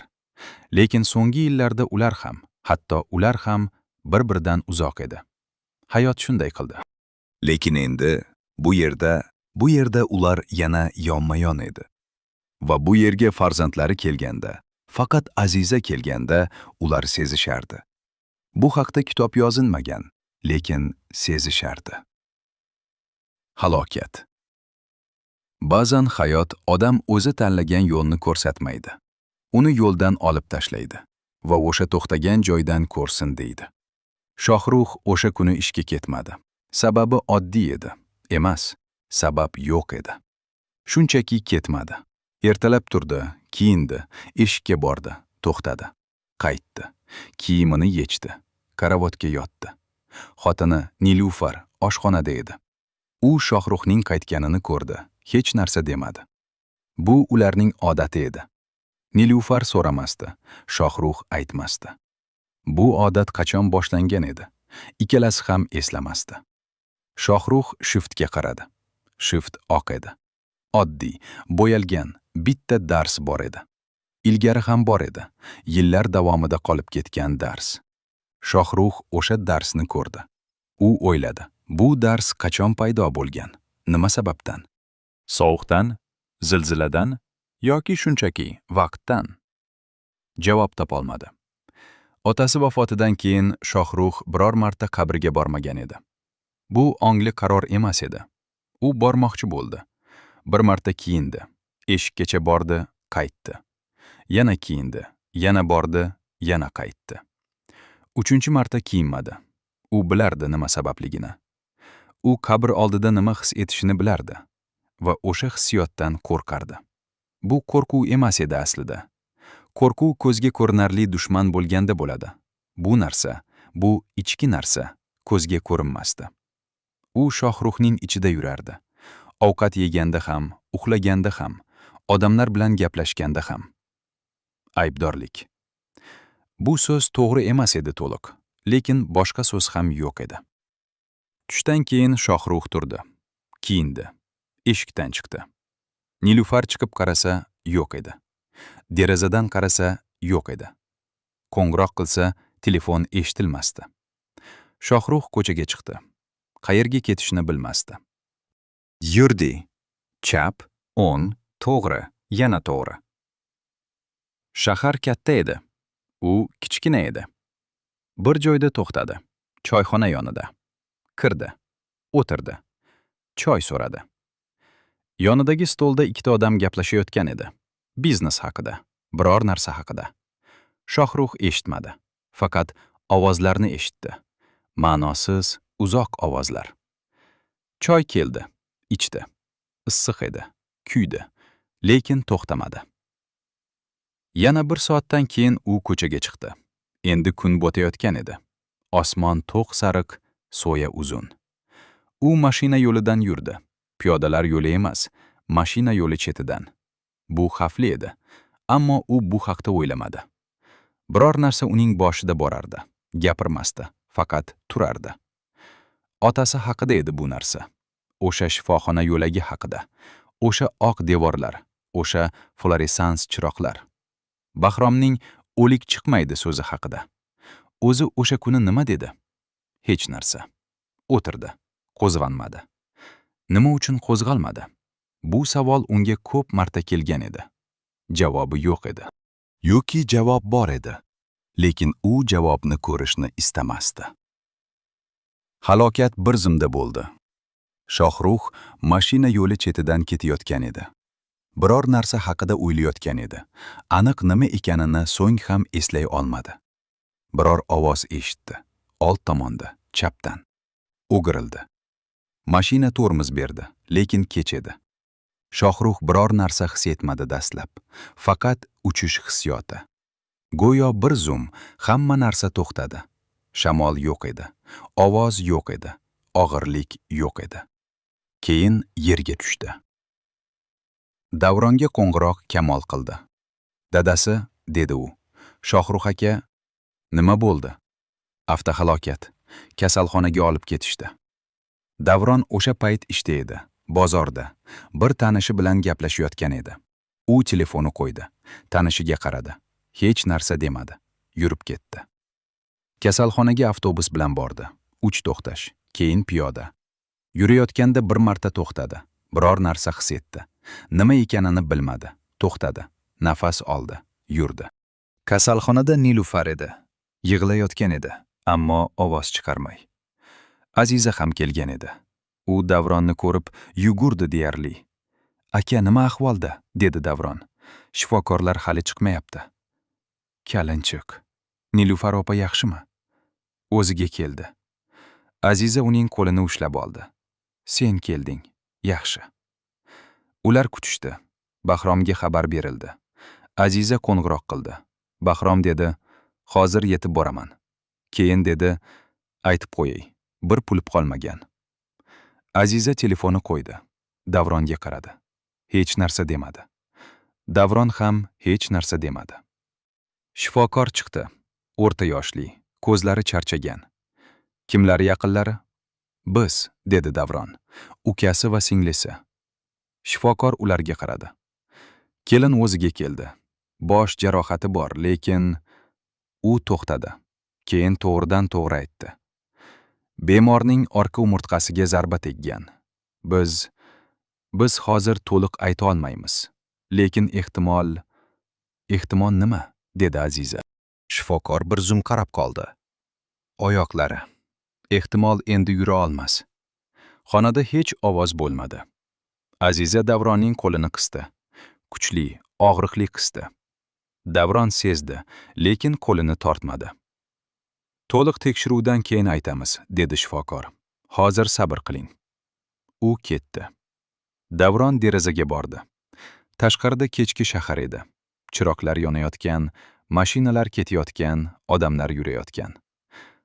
Lekin so'nggi yillarda ular ham, hatto ular ham bir-biridan uzoq edi. Hayot shunday qildi. Lekin endi bu yerda ular yana yonma-yon edi. Va bu yerga farzandlari kelganda, faqat Aziza kelganda ular sezishardi. Bu haqda kitob yozilmagan, lekin sezishardi. Halokat. Ba'zan hayot odam o'zi tanlagan yo'lni ko'rsatmaydi. Uni yo'ldan olib tashlaydi va o'sha to'xtagan joydan ko'rsin deydi. Shohrux o'sha kuni ishga ketmadi. Sababi oddiy edi. Emas, sabab yo'q edi. Shunchaki ketmadi. Ertalab turdi, kiyindi, eshikka bordi, to'xtadi. Qaytdi. Kiyimini yechdi. Karavotga yotdi. Xotini Nilufar oshxonada edi. U Shohruxning qaytganini ko'rdi. Hech narsa demadi. Bu ularning odati edi. Nilufar so'ramasdi, Shohrux aytmasdi. Bu odat qachon boshlangan edi? Ikkalasi ham eslamasdi. Shohrux shiftga qaradi. Shift oq edi. Oddiy, bo'yalgan, bitta dars bor edi. Ilgari ham bor edi. Yillar davomida qolib ketgan dars. Shohrux o'sha darsni ko'rdi. U o'yladi. Bu dars qachon paydo bo'lgan? Nima sababdan? Sovuqdan, zilziladan yoki shunchaki vaqtdan? Javob topolmadi. Otasi vafotidan keyin Shohrux biror marta qabrga bormagan edi. Bu ongli qaror emas edi. U bormoqchi bo'ldi. Bir marta kiyindi. Eshikkacha bordi, qaytdi. Yana kiyindi, yana bordi, yana qaytdi. Uchinchi marta kiyinmadi. U bilardi nima sababligini. U qabr oldida nima his etishini bilardi va o'sha hissiyotdan qo'rqardi. Bu qo'rquv emas edi aslida. Qo'rquv ko'zga ko'rinarli dushman bo'lganda bo'ladi. Bu narsa, bu ichki narsa ko'zga ko'rinmasdi. U Shohruxning ichida yurardi. Ovqat yeganda ham, uxlaganda ham, odamlar bilan gaplashganda ham. Aybdorlik. Bu so'z to'g'ri emas edi to'liq, lekin boshqa so'z ham yo'q edi. Tushdan keyin Shohrux turdi. Kiyindi. Eshikdan chiqdi. Nilufar chiqib qarasa, yo'q edi. Derazadan qarasa, yo'q edi. Qo'ng'iroq qilsa, telefon eshitilmasdi. Shohrux ko'chaga chiqdi. Qayerga ketishni bilmasdi. Yurdi. Chap, o'ng, to'g'ri, yana to'g'ri. Shahar katta edi. U kichkina edi. Bir joyda to'xtadi. Choyxona yonida. Kirdi. O'tirdi. Choy so'radi. Yonidagi stolda ikkita odam gaplashayotgan edi. Biznes haqida, biror narsa haqida. Shohrux eshitmadi. Faqat ovozlarni eshitdi. Ma'nosiz, uzoq ovozlar. Choy keldi. Ichdi. Issiq edi. Kuydi. Lekin to'xtamadi. Yana bir soatdan keyin u ko'chaga chiqdi. Endi kun botayotgan edi. Osmon to'q sariq, so'ya uzun. U mashina yo'lidan yurdi. Piyodalar yo'li emas, mashina yo'li chetidan. Bu xavfli edi, ammo u bu haqda o'ylamadi. Biror narsa uning boshida borardi. Gapirmasdi, faqat turardi. Otasi haqida edi bu narsa. O'sha shifoxona yo'lagi haqida. O'sha oq devorlar, o'sha fluoresans chiroqlar. Bahromning o'lik chiqmaydi so'zi haqida. O'zi o'sha kuni nima dedi? Hech narsa. O'tirdi, qo'zg'almadi. Nima uchun qo'zg'almadi? Bu savol unga ko'p marta kelgan edi. Javobi yo'q edi. Yoki javob bor edi, lekin u javobni ko'rishni istamasdi. Halokat bir zumda bo'ldi. Shohrux mashina yo'li chetidan ketayotgan edi. Biror narsa haqida o'ylayotgan edi. Aniq nima ekanini so'ng ham eslay olmadi. Biror ovoz eshitdi. Old tomonda, chapdan. O'girildi. Mashina tormoz berdi, lekin kech edi. Shohrux biror narsa his etmadi dastlab. Faqat uchish hissiyoti. Go'yo bir zum hamma narsa to'xtadi. Shamol yo'q edi. Ovoz yo'q edi. Og'irlik yo'q edi. Keyin yerga tushdi. Davronga qo'ng'iroq Kamol qildi. Dadasi, dedi u. Shohrux aka, nima bo'ldi? Avtohalokat. Kasalxonaga olib ketishdi. Davron o'sha payt ishda edi, bozorda, bir tanishi bilan gaplashayotgan edi. U telefonni qo'ydi, tanishiga qaradi. Hech narsa demadi, yurib ketdi. Kasalxonaga avtobus bilan bordi. 3 to'xtash, keyin piyoda. Yurayotganda bir marta to'xtadi, biror narsa his etdi. Nima ekanini bilmadi, to'xtadi, nafas oldi, yurdi. Kasalxonada Nilufar edi. Yig'layotgan edi, ammo ovoz chiqarmay. Aziza ham kelgan edi. U Davronni ko'rib yugurdi deyarli. Aka, nima ahvolda? Dedi Davron. Shifokorlar hali chiqmayapti. Kalinchiq. Nilufar opa yaxshimi? O'ziga keldi. Aziza uning qo'lini ushlab oldi. Sen kelding. Yaxshi. Ular kutishdi. Bahromga xabar berildi. Aziza qo'ng'iroq qildi. Bahrom dedi, hozir yetib boraman. Keyin dedi, aytib qo'yay. Bir pulib qolmagan. Aziza telefonni qo'ydi. Davronga qaradi. Hech narsa demadi. Davron ham hech narsa demadi. Shifokor chiqdi. O'rta yoshli, ko'zlari charchagan. Kimlar yaqinlari? Biz, dedi Davron. Ukasi va singlisi. Shifokor ularga qaradi. Kelin o'ziga keldi. Bosh jarohati bor, lekin u to'xtadi. Keyin to'g'ridan to'g'ri aytdi. Bemorning orqa umurtqasiga zarba teggan. Biz hozir to'liq ayta olmaymiz. Lekin ehtimol nima? Dedi Aziza. Shifokor bir zum qarab qoldi. Oyoqlari. Ehtimol endi yura olmas. Xonada hech ovoz bo'lmadi. Aziza Davronning qo'lini qisdi. Kuchli, og'riqli qisdi. Davron sezdi, lekin qo'lini tortmadi. To'liq tekshiruvdan keyin aytamiz, dedi shifokor. Hozir sabr qiling. U ketdi. Davron derazaga bordi. Tashqarida kechki shahar edi. Chiroqlar yonayotgan, mashinalar ketayotgan, odamlar yurayotgan.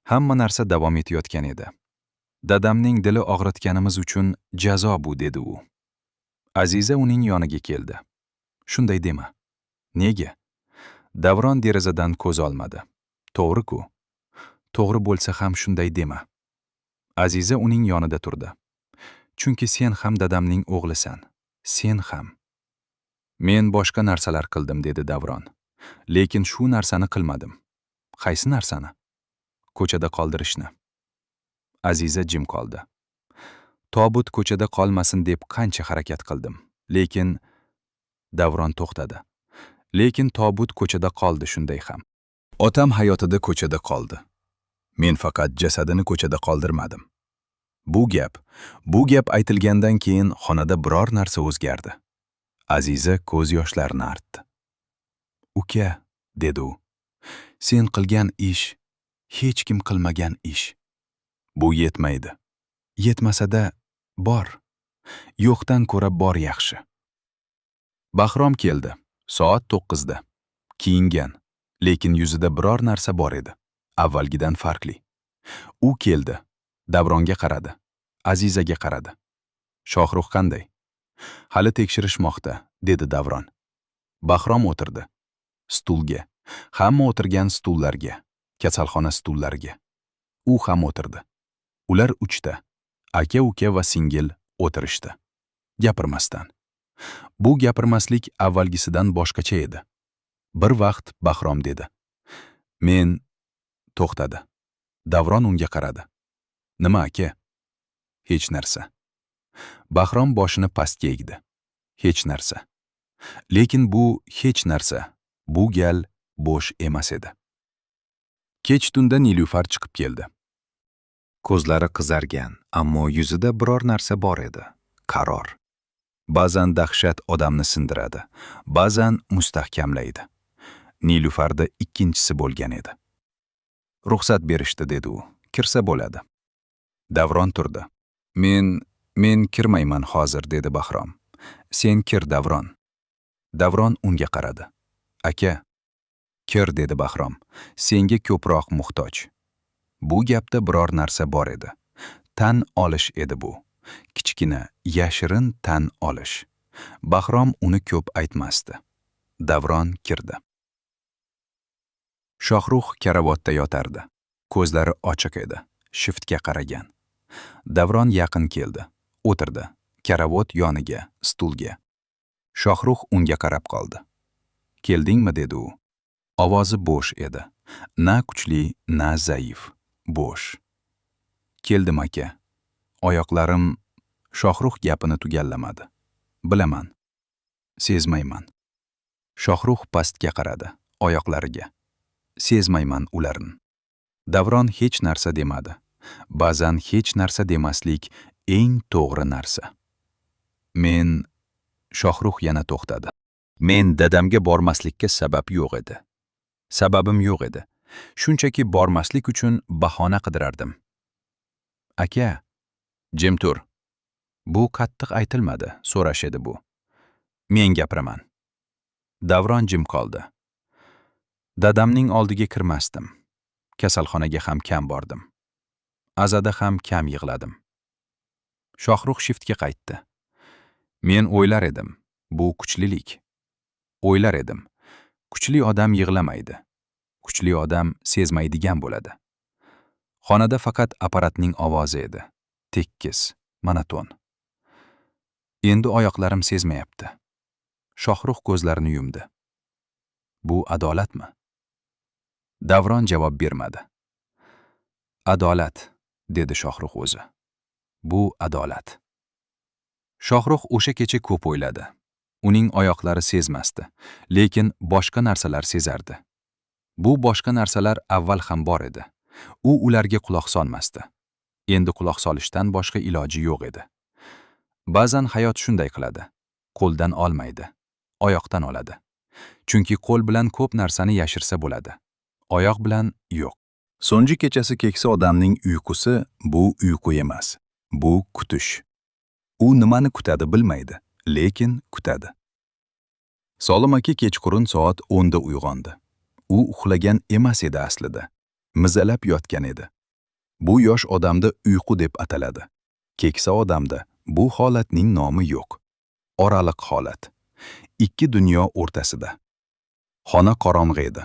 Hamma narsa davom etayotgan edi. Dadamning dili og'ritganimiz uchun jazo bu, dedi u. Aziza uning yoniga keldi. Shunday dema. Nega? Davron derazadan ko'z olmadi. To'g'ri-ku. To'g'ri bo'lsa ham shunday dema. Aziza uning yonida turdi. Chunki sen ham dadamning o'g'lisan. Sen ham. Men boshqa narsalar qildim, dedi Davron. Lekin shu narsani qilmadim. Qaysi narsani? Ko'chada qoldirishni. Aziza jim qoldi. Tobut ko'chada qolmasin deb qancha harakat qildim. Lekin Davron to'xtadi. Lekin tobut ko'chada qoldi shunday ham. Otam hayotida ko'chada qoldi. Men faqat jasadini ko'chada qoldirmadim. Bu gap aytilgandan keyin xonada biror narsa o'zgardi. Aziza ko'z yoshlarini artdi. Uka, dedi u. Sen qilgan ish, hech kim qilmagan ish. Bu yetmaydi. Yetmasada bor. Yo'qdan ko'ra bor yaxshi. Bahrom keldi. Soat 9da. Kiyingan, lekin yuzida biror narsa bor edi. Avvalgidan farqli. U keldi. Davronga qaradi. Azizaga qaradi. Shohruh qanday? Hali tekshirishmoqda, dedi Davron. Bahrom o'tirdi. Stulga. Hamma o'tirgan stullarga. Kasalxona stullariga. U ham o'tirdi. Ular uchta. Aka-uka va singil o'tirishdi. Gapirmasdan. Bu gapirmaslik avvalgisidan boshqacha edi. Bir vaqt Bahrom dedi. Men to'xtadi. Davron unga qaradi. Nima aka? Hech narsa. Bahrom boshini pastga egdi. Hech narsa. Lekin bu hech narsa, bu gal bo'sh emas edi. Kech tunda Nilufar chiqib keldi. Ko'zlari qizargan, ammo yuzida biror narsa bor edi. Qaror. Ba'zan dahshat odamni sindiradi, ba'zan mustahkamlaydi. Nilufarda ikkinchisi bo'lgan edi. Ruxsat berishdi, dedi u. Kirsa bo'ladi. Davron turdi. Men kirmayman hozir, dedi Bahrom. Sen kir, Davron. Davron unga qaradi. Aka, kir, dedi Bahrom. Senga ko'proq muhtoj. Bu gapda biror narsa bor edi. Tan olish edi bu. Kichkina, yashirin tan olish. Bahrom uni ko'p aytmasdi. Davron kirdi. Shohruh karavotda yotardi. Ko'zlari ochiq edi. Shiftga qaragan. Davron yaqin keldi. O'tirdi. Karavot yoniga, stulga. Shohruh unga qarab qoldi. Keldingmi, dedi u. Ovozi bo'sh edi. Na kuchli, na zaif. Bo'sh. Keldim aka. Oyoqlarim. Shohruh gapini tugallamadi. Bilaman. Sezmayman. Shohruh pastga qaradi. Oyoqlariga. Sezmayman ularni. Davron hech narsa demadi. Ba'zan hech narsa demaslik eng to'g'ri narsa. Shohruh yana to'xtadi. Men dadamga bormaslikka sabab yo'q edi. Sababim yo'q edi. Shunchaki bormaslik uchun bahona qidirardim. Aka, jim tur. Bu qattiq aytilmadi, so'rash edi bu. Men gapiraman. Davron jim qoldi. Dadamning oldiga kirmasdim. Kasalxonaga ham kam bordim. Azada ham kam yig'ladim. Shohruh shiftga qaytdi. Men o'ylar edim, bu kuchlilik. O'ylar edim. Kuchli odam yig'lamaydi. Kuchli odam sezmaydigan bo'ladi. Xonada faqat apparatning ovozi edi. Tekis, monoton. Endi oyoqlarim sezmayapti. Shohrux ko'zlarini yumdi. Bu adolatmi? Davron javob bermadi. Adolat, dedi Shohrux o'zi. Bu adolat. Shohrux o'sha kecha ko'p o'yladi. Uning oyoqlari sezmasdi, lekin boshqa narsalar sezardi. Bu boshqa narsalar avval ham bor edi. U ularga quloq solmasdi. Endi quloq solishdan boshqa iloji yo'q edi. Ba'zan hayot shunday qiladi. Qo'ldan olmaydi, oyoqdan oladi. Chunki qo'l bilan ko'p narsani yashirsa bo'ladi. Oyoq bilan yo'q. So'nggi kechasi keksa odamning uyqusi bu uyqu emas. Bu kutish. U nimani kutadi bilmaydi, lekin kutadi. Solim aka kechqurun soat 10 da uyg'ondi. U uxlagan emas edi aslida. Mizalab yotgan edi. Bu yosh odamda uyqu deb ataladi. Keksa odamda bu holatning nomi yo'q. Oraliq holat. Ikki dunyo o'rtasida. Xona qorong'i edi.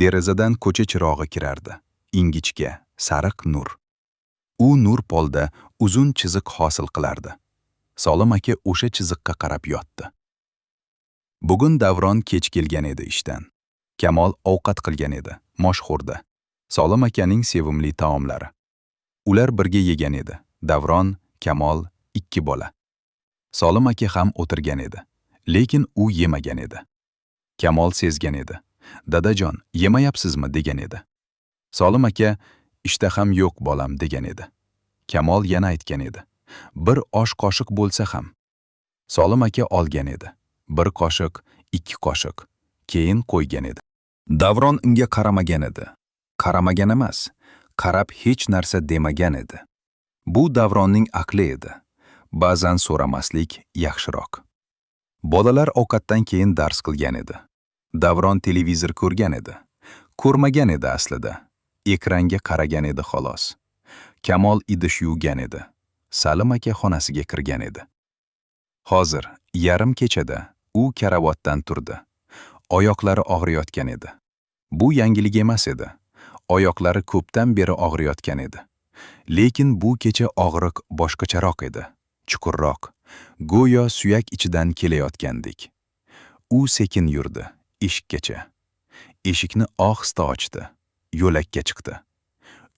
Derazadan ko'cha chirog'i kirardi. Ingichka, sariq nur. U nur polda uzun chiziq hosil qilardi. Solim aka o'sha chiziqqa qarab yotdi. Bugun Davron kech kelgan edi ishdan. Kamol ovqat qilgan edi, moshxo'rda. Solim akaning sevimli taomlari. Ular birga yegan edi. Davron, Kamol, ikki bola. Solim aka ham o'tirgan edi, lekin u yemagan edi. Kamol sezgan edi. Dadajon, yemayapsizmi degan edi. Solim aka, ishtaham yo'q bolam degan edi. Kamol yana aytgan edi. Bir osh qoshiq bo'lsa ham. Solim aka olgan edi. Bir qoshiq, ikki qoshiq, keyin qo'ygan edi. Davron unga qaramagan edi. Qaramagan emas, qarab hech narsa demagan edi. Bu Davronning aqli edi. Ba'zan so'ramaslik yaxshiroq. Bolalar ovqatdan keyin dars qilgan edi. Davron televizor ko'rgan edi. Ko'rmagan edi aslida. Ekranga qaragan edi xolos. Kamol idish yuvgan edi. Salim aka xonasiga kirgan edi. Hozir yarim kechada u karavotdan turdi. Oyoqlari og'riyotgan edi. Bu yangilik emas edi. Oyoqlari ko'pdan beri og'riyotgan edi. Lekin bu kecha og'riq boshqacharoq edi. Chuqurroq, go'yo suyak ichidan kelayotgandek. U sekin yurdi, eshikkacha. Eshikni ohista ochdi, yo'lakka chiqdi.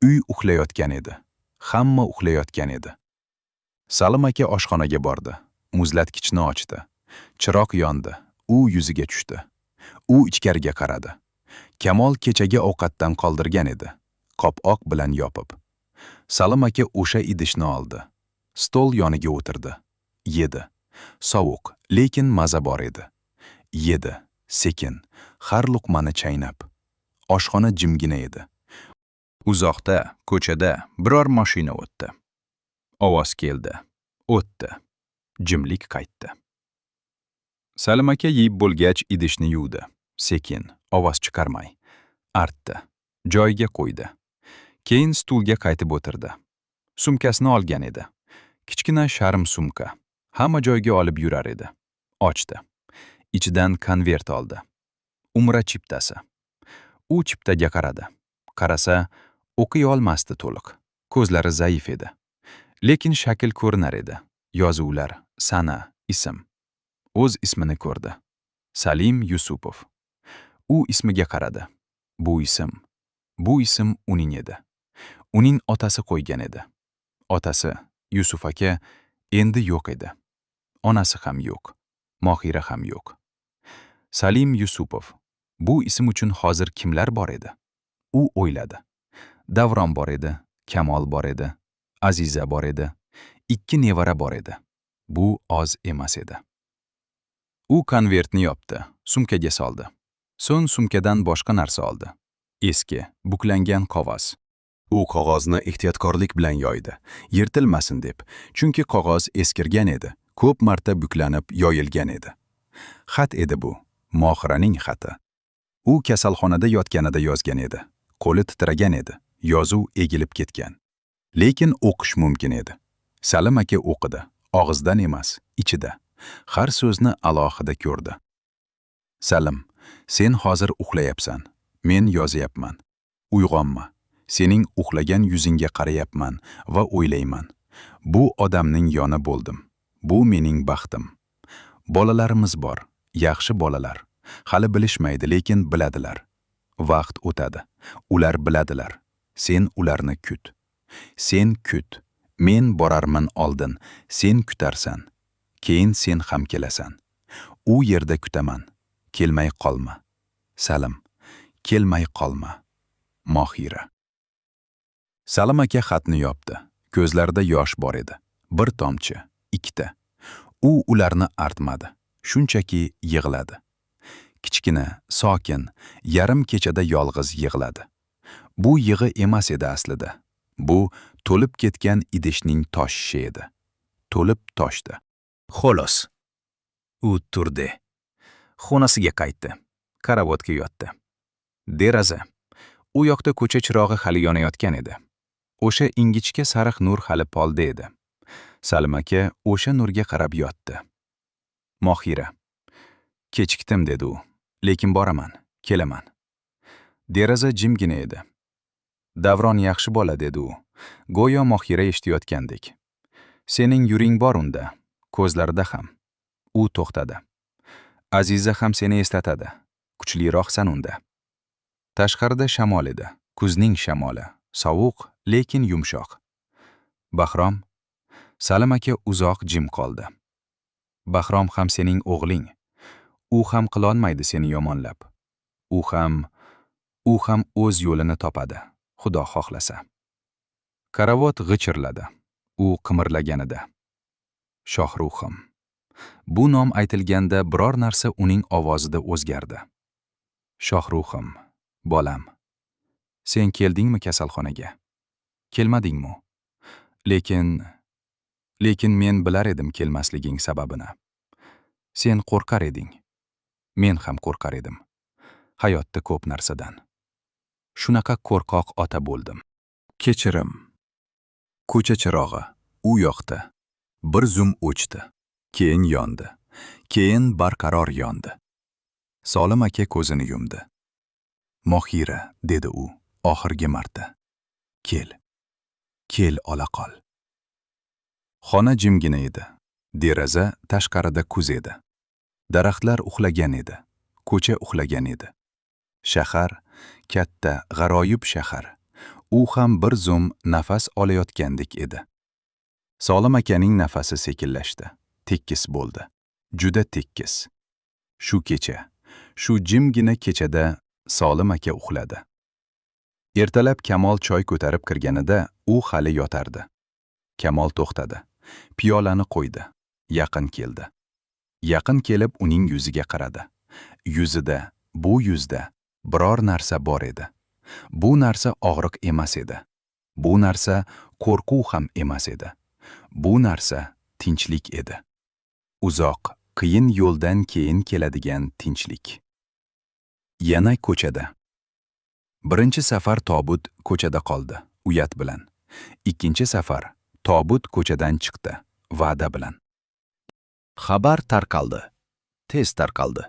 Uy uxlayotgan edi. Hamma uxlayotgan edi. Salim aka oshxonaga bordi. Muzlatgichni ochdi. Chiroq yondi. U yuziga tushdi. U ichkariga qaradi. Kamol kechagi ovqatdan qoldirgan edi. Qopqoq bilan yopib. Salim aka o'sha idishni oldi. Stol yoniga o'tirdi. Yedi. Sovuq, lekin maza bor edi. Yedi, sekin, har luqmani chaynab. Oshxona jimgina edi. Uzoqda, ko'chada biror mashina o'tdi. Ovoz keldi. O'tdi. Jimlik qaytdi. Salim aka yeyib bo'lgach idishni yuvdi. Sekin, ovoz chiqarmay. Artdi. Joyiga qo'ydi. Keyin stulga qaytib o'tirdi. Sumkasini olgan edi. Kichkina sharm sumka. Hamma joyga olib yurar edi. Ochdi. Ichidan konvert oldi. Umra chiptasi. U chiptaga qaradi. Qarasa, o'qiy olmasdi to'liq. Ko'zlari zaif edi. Lekin shakl ko'rinar edi. Yozuvlar, sana, ism. O'z ismini ko'rdi. Salim Yusupov. U ismiga qaradi. Bu ism uning edi. Uning otasi qo'ygan edi. Otasi, Yusuf aka, endi yo'q edi. Onasi ham yo'q. Mohira ham yo'q. Salim Yusupov. Bu ism uchun hozir kimlar bor edi? U o'yladi. Davron bor edi, Kamol bor edi, Aziza bor edi, ikki nevara bor edi. Bu oz emas edi. U konvertni yopdi, sumkaga soldi. So'ng sumkadan boshqa narsa oldi. Eski, buklangan qog'oz. U qog'ozni ehtiyotkorlik bilan yoydi, yirtilmasin deb, chunki qog'oz eskirgan edi, ko'p marta buklanib yoyilgan edi. Xat edi bu, Mohiraning xati. U kasalxonada yotganida yozgan edi. Qo'li titragan edi, yozuv egilib ketgan. Lekin o'qish mumkin edi. Salim aka o'qidi, og'izdan emas, ichida. Har so'zni alohida ko'rdi. Salim, sen hozir uxlayapsan. Men yozyapman. Uyg'onma. Sening uxlagan yuzingga qarayapman va o'ylayman. Bu odamning yoni bo'ldim. Bu mening baxtim. Bolalarimiz bor, yaxshi bolalar. Hali bilishmaydi, lekin biladilar. Vaqt o'tadi. Ular biladilar. Sen ularni kut. Sen kut. Men borarman oldin. Sen kutarsan. Keyin sen ham kelasan. U yerda kutaman. Kelmay qolma. Salim, kelmay qolma. Mohira. Salim aka xatni yopdi. Ko'zlarida yosh bor edi. Bir tomchi, ikkita. U ularni artmadi. Shunchaki yig'ladi. Kichkina, sokin, yarim kechada yolg'iz yig'ladi. Bu yig'i emas edi aslida. Bu to'lib ketgan idishning toshishi edi. To'lib toshdi. Xolos. U turdi. Xonasiga qaytdi. Karavotga yotdi. Deraza. U yoqda ko'cha chirog'i hali yonayotgan edi. O'sha ingichka sariq nur hali polda edi. Salim aka o'sha nurga qarab yotdi. Mohira. Kechikdim dedi u. Lekin boraman, kelaman. Deraza jimgina edi. Davron yaxshi bola dedi u. Go'yo Mohira eshitayotgandek. Sening yuring bor unda, ko'zlarida ham. U to'xtadi. Aziza ham seni eslatadi. Kuchliroqsan unda. Tashqarida shamol edi. Kuzning shamoli. Sovuq, lekin yumshoq. Bahrom. Salim aka uzoq jim qoldi. Bahrom ham sening o'g'ling. U ham qilolmaydi seni yomonlab. U ham o'z yo'lini topadi, Xudo xohlasa. Karavot g'ichirladi. U qimirlaganida. Shohruxim. Bu nom aytilganda biror narsa uning ovozida o'zgardi. Shohruxim, bolam. Sen keldingmi kasalxonaga? Kelmadingmi? Lekin men bilar edim kelmasliging sababini. Sen qo'rqar eding. Men ham qo'rqar edim. Hayotda ko'p narsadan. Shunaqa qo'rqoq ota bo'ldim. Kechirim. Ko'cha chirog'i u yoqda bir zum o'chdi. Keyin yondi. Keyin barqaror yondi. Salim aka ko'zini yumdi. Mohira, dedi u oxirgi marta. Kel ola qol. Xona jimgina edi. Deraza tashqarida kuz edi. Daraxtlar uxlagan edi. Ko'cha uxlagan edi. Shahar, katta, g'aroyib shahar. U ham bir zum nafas olayotgandek edi. Salim akaning nafasi sekinlashdi. Tekis bo'ldi. Juda tekis. Shu kecha, shu jimgina kechada Salim aka uxladi. Ertalab Kamol choy ko'tarib kirganida u hali yotardi. Kamol to'xtadi. Piyolani qo'ydi. Yaqin keldi. Yaqin kelib uning yuziga qaradi. Yuzida, bu yuzda biror narsa bor edi. Bu narsa og'riq emas edi. Bu narsa qo'rquv ham emas edi. Bu narsa tinchlik edi. Uzoq, qiyin yo'ldan keyin keladigan tinchlik. Yana ko'chada. Birinchi safar tobut ko'chada qoldi, uyat bilan. Ikkinchi safar tobut ko'chadan chiqdi, va'da bilan. Xabar tarqaldi. Tez tarqaldi.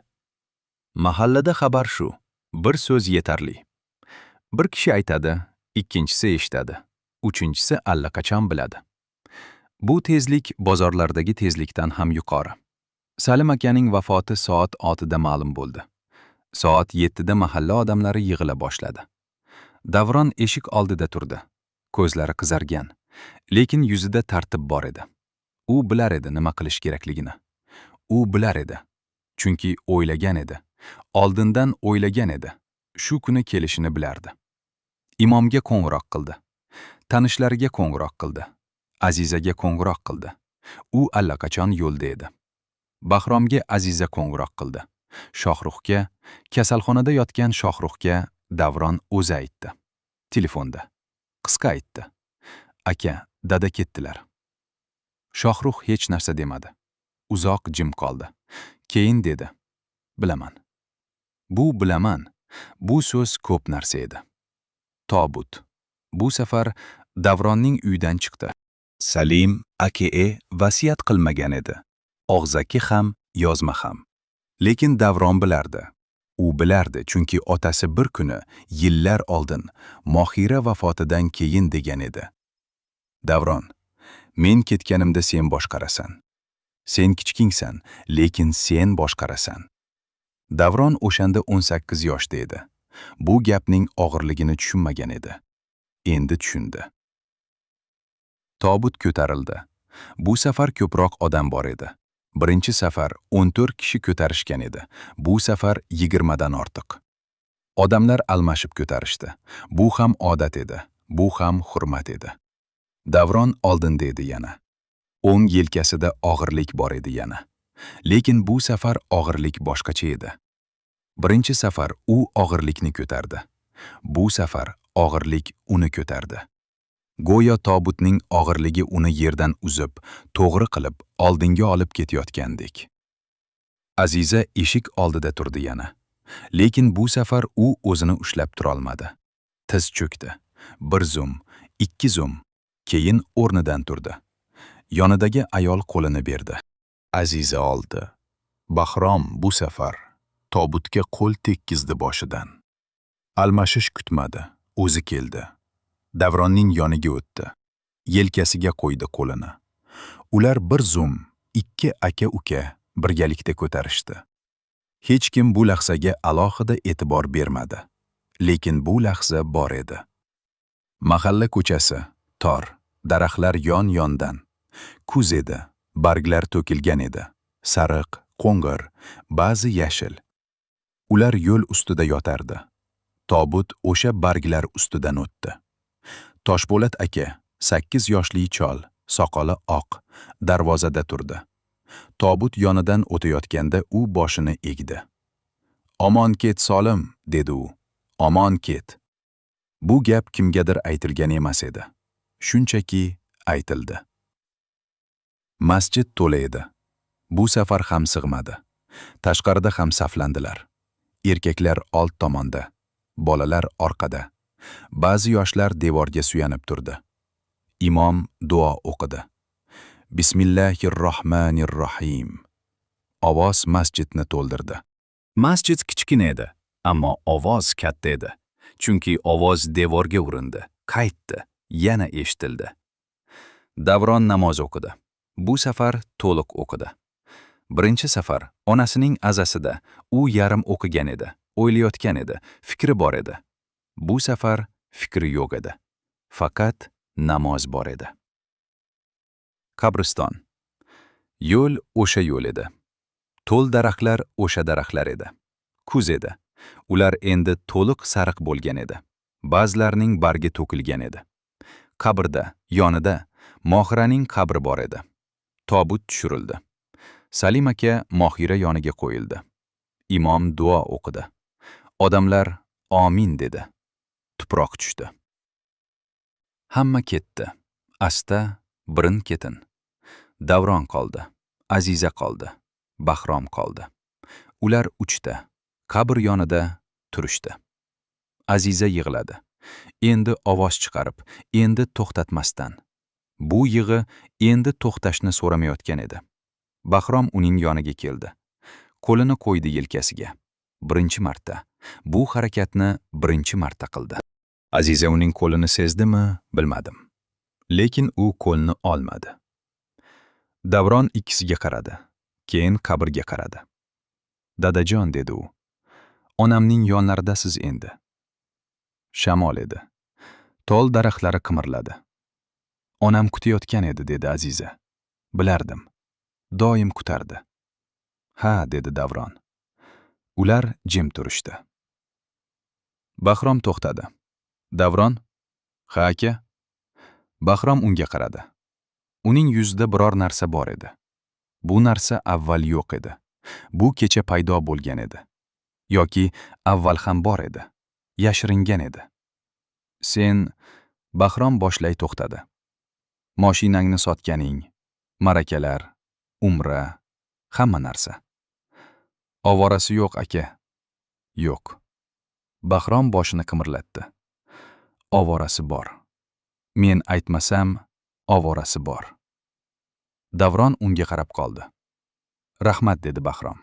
Mahallada xabar shu. Bir so'z yetarli. Bir kishi aytadi, ikkinchisi eshitadi, uchinchisi allaqachon biladi. Bu tezlik bozorlardagi tezlikdan ham yuqori. Salim akaning vafoti soat 6da ma'lum bo'ldi. Soat 7da mahalla odamlari yig'ila boshladi. Davron eshik oldida turdi. Ko'zlari qizargan, lekin yuzida tartib bor edi. U bilar edi nima qilish kerakligini. U bilar edi. Chunki o'ylagan edi. Oldindan o'ylagan edi. Shu kuni kelishini bilardi. Imomga qo'ng'iroq qildi. Tanishlariga qo'ng'iroq qildi. Azizaga qo'ng'iroq qildi. U allaqachon yo'lda edi. Bahromga Aziza qo'ng'iroq qildi. Shohruxga, kasalxonada yotgan Shohruxga Davron o'zi aytdi. Telefonda. Qisqa aytdi. Aka, dada ketdilar. Shohrux hech narsa demadi. Uzoq jim qoldi. Keyin dedi. Bilaman. Bu bilaman. Bu so'z ko'p narsa edi. Tobut. Bu safar Davronning uyidan chiqdi. Salim aka vasiyat qilmagan edi. Og'zaki ham, yozma ham. Lekin Davron bilardi. U bilardi, chunki otasi bir kuni yillar oldin Mohira vafotidan keyin degan edi. Davron, men ketganimda sen boshqarasan. Sen kichkingsan, lekin sen boshqarasan. Davron o'shanda 18 yoshda edi. Bu gapning og'irligini tushunmagan edi. Endi tushundi. Tobut ko'tarildi. Bu safar ko'proq odam bor edi. Birinchi safar 14 kishi ko'tarishgan edi. Bu safar 20 dan ortiq. Odamlar almashib ko'tarishdi. Bu ham odat edi. Bu ham hurmat edi. Davron oldinda edi yana. O'ng yelkasida og'irlik bor edi yana. Lekin bu safar og'irlik boshqacha edi. Birinchi safar u og'irlikni ko'tardi. Bu safar og'irlik uni ko'tardi. Go'yo tobutning og'irligi uni yerdan uzib, to'g'ri qilib, oldinga olib ketayotgandek. Aziza eshik oldida turdi yana. Lekin bu safar u o'zini ushlab turolmadi. Tiz cho'kdi. Bir zum, ikki zum, keyin o'rnidan turdi. Yonidagi ayol qo'lini berdi. Aziza oldi. Bahrom bu safar tobutga qo'l tekkizdi boshidan. Almashish kutmadi, o'zi keldi. Davronning yoniga o'tdi. Yelkasiga qo'ydi qo'lini. Ular bir zum, ikki aka-uka birgalikda ko'tarishdi. Hech kim bu lahzaga alohida e'tibor bermadi. Lekin bu lahza bor edi. Mahalla ko'chasi tor, daraxtlar yon-yondan. Kuz edi, barglar to'kilgan edi. Sariq, qo'ng'ir, ba'zi yashil. Ular yo'l ustida yotardi. Tobut o'sha barglar ustidan o'tdi. Toshpo'lat aka, 8 yoshli chol, soqoli oq, darvozada turdi. Tobut yonidan o'tayotganda u boshini egdi. "Omon ket Solim", dedi u. "Omon ket." Bu gap kimgadir aytilgan emas edi. Shunchaki aytildi. Masjid to'la edi. Bu safar ham sig'madi. Tashqarida ham saflandilar. Erkaklar old tomonda, bolalar orqada. Ba'zi yoshlar devorga suyanib turdi. Imom duo o'qidi. Bismillahirrohmanirrohim. Ovoz masjidni to'ldirdi. Masjid kichkina edi, ammo ovoz katta edi. Chunki ovoz devorga urindi, qaytdi, yana eshitildi. Davron namoz o'qidi. Bu safar to'liq o'qidi. Birinchi safar onasining azasida u yarim o'qigan edi, o'ylayotgan edi, fikri bor edi. Bu safar fikri yo'q edi. Faqat namoz bor edi. Qabriston. Yo'l o'sha yo'l edi. To'l daraxtlar o'sha daraxtlar edi. Kuz edi. Ular endi to'liq sariq bo'lgan edi. Ba'zilarining bargi to'kilgan edi. Qabrda, yonida Mohiraning qabri bor edi. Tobut tushirildi. Salim aka Mohira yoniga qo'yildi. Imom duo o'qidi. Odamlar "Amin" dedi. Tuproq tushdi. Hamma ketdi. Asta, birin-ketin. Davron qoldi. Aziza qoldi. Bahrom qoldi. Ular uchta. Qabr yonida turishdi. Aziza yig'ladi. Endi ovoz chiqarib, endi to'xtatmasdan. Bu yig'i endi to'xtashni so'ramayotgan edi. Bahrom uning yoniga keldi. Qo'lini qo'ydi yelkasiga. Birinchi marta. Bu harakatni birinchi marta qildi. Aziza uning qo'lini sezdimi, bilmadim. Lekin u qo'lni olmadi. Davron ikkisiga qaradi. Keyin qabrga qaradi. "Dadajon", dedi u. "Onamning yonlaridasiz endi." Shamol edi. Tol daraxtlari qimirladi. "Onam kutayotgan edi", dedi Aziza. "Bilardim. Doim kutardi." "Ha", dedi Davron. Ular jim turishdi. Bahrom to'xtadi. "Davron?" "Ha, aka." Bahrom unga qaradi. Uning yuzida biror narsa bor edi. Bu narsa avval yo'q edi. Bu kecha paydo bo'lgan edi. Yoki avval ham bor edi. Yashiringan edi. "Sen..." Bahrom boshlay to'xtadi. "Mashinangni sotganing, marakalar, umra, hamma narsa." "Ovorasi yo'q, aka." "Yo'q." Bahrom boshini qimirlatdi. "Ovorasi bor. Men aytmasam, ovorasi bor." Davron unga qarab qoldi. "Rahmat", dedi Bahrom.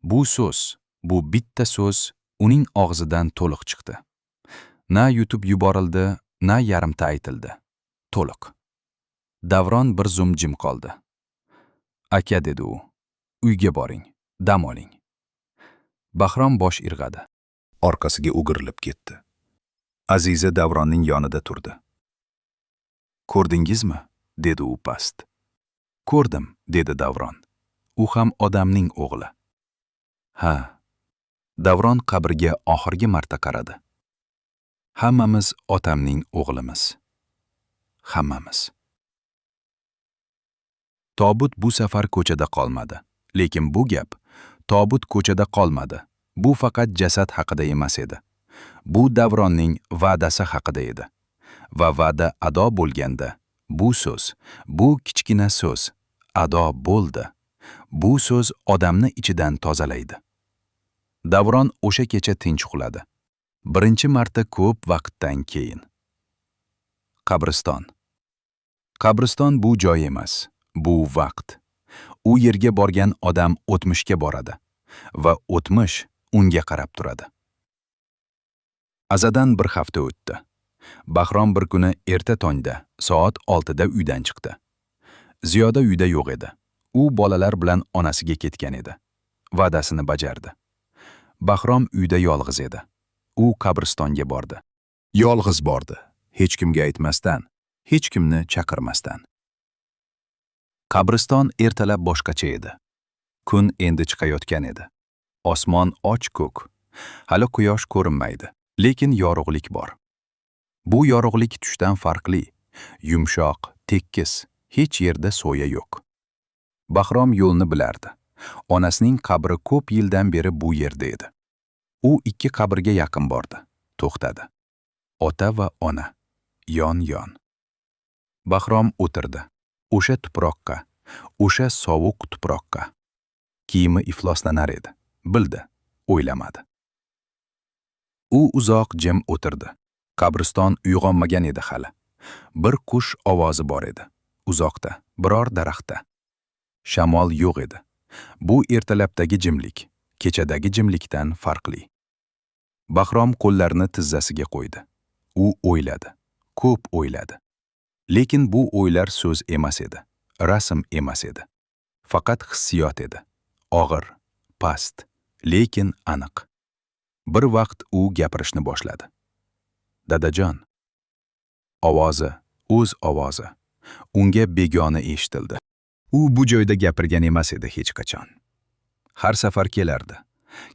Bu bitta so'z uning og'zidan to'liq chiqdi. Na yutib yuborildi, na yarimta aytildi. To'liq. Davron bir zum jim qoldi. Aka, dedi u, uyga boring, dam oling. Bahrom bosh irg'adi. Orqasiga o'girilib ketdi. Aziza Davronning yonida turdi. Ko'rdingizmi? Dedi u past. Ko'rdim, dedi Davron. U ham odamning o'g'li. Ha. Davron qabrga oxirgi marta qaradi. Hammamiz otamning o'g'limiz. Hammamiz. Tobut bu safar ko'chada qolmadi. Lekin bu gap tobut ko'chada qolmadi. Bu faqat jasad haqida emas edi. Bu Davronning va'dasi haqida edi. Va va'da ado bo'lganda, bu so'z, bu kichkina so'z ado bo'ldi. Bu so'z odamni ichidan tozalaydi. Davron o'sha kecha tinch uxladi. Birinchi marta ko'p vaqtdan keyin. Qabriston. Qabriston bu joy emas, bu vaqt. U yerga borgan odam o'tmishga boradi va o'tmish unga qarab turadi. Azadan bir hafta o'tdi. Bahrom bir kuni erta tongda soat 6 da uydan chiqdi. Ziyoda uyda yo'q edi. U bolalar bilan onasiga ketgan edi. Va'dasini bajardi. Bahrom uyda yolg'iz edi. U qabristonga bordi. Yolg'iz bordi, hech kimga aytmasdan, hech kimni chaqirmasdan. Qabriston ertalab boshqacha edi. Kun endi chiqayotgan edi. Osmon och-ko'k. Hali quyosh ko'rinmaydi, lekin yorug'lik bor. Bu yorug'lik tushdan farqli, yumshoq, tekis, hech yerda so'ya yo'q. Bahrom yo'lni bilardi. Onasining qabri ko'p yildan beri bu yerda edi. U ikki qabrga yaqin bordi, to'xtadi. Ota va ona, yon-yon. Bahrom o'tirdi. O'sha tuproqqa, o'sha sovuq tuproqqa. Kiyimi ifloslanar edi. Bildi, o'ylamadi. U uzoq jim o'tirdi. Qabriston uyg'onmagan edi hali. Bir qush ovozi bor edi. Uzoqda, biror daraxtda. Shamol yo'q edi. Bu ertalabdagi jimlik, kechadagi jimlikdan farqli. Bahrom qo'llarini tizzasiga qo'ydi. U o'yladi, ko'p o'yladi. Lekin bu o'ylar so'z emas edi, rasm emas edi. Faqat hissiyot edi. Og'ir, past, lekin aniq. Bir vaqt u gapirishni boshladi. Dadajon. Ovozi, o'z ovozi. Unga begona eshitildi. U bu joyda gapirgan emas edi hech qachon. Har safar kelardi.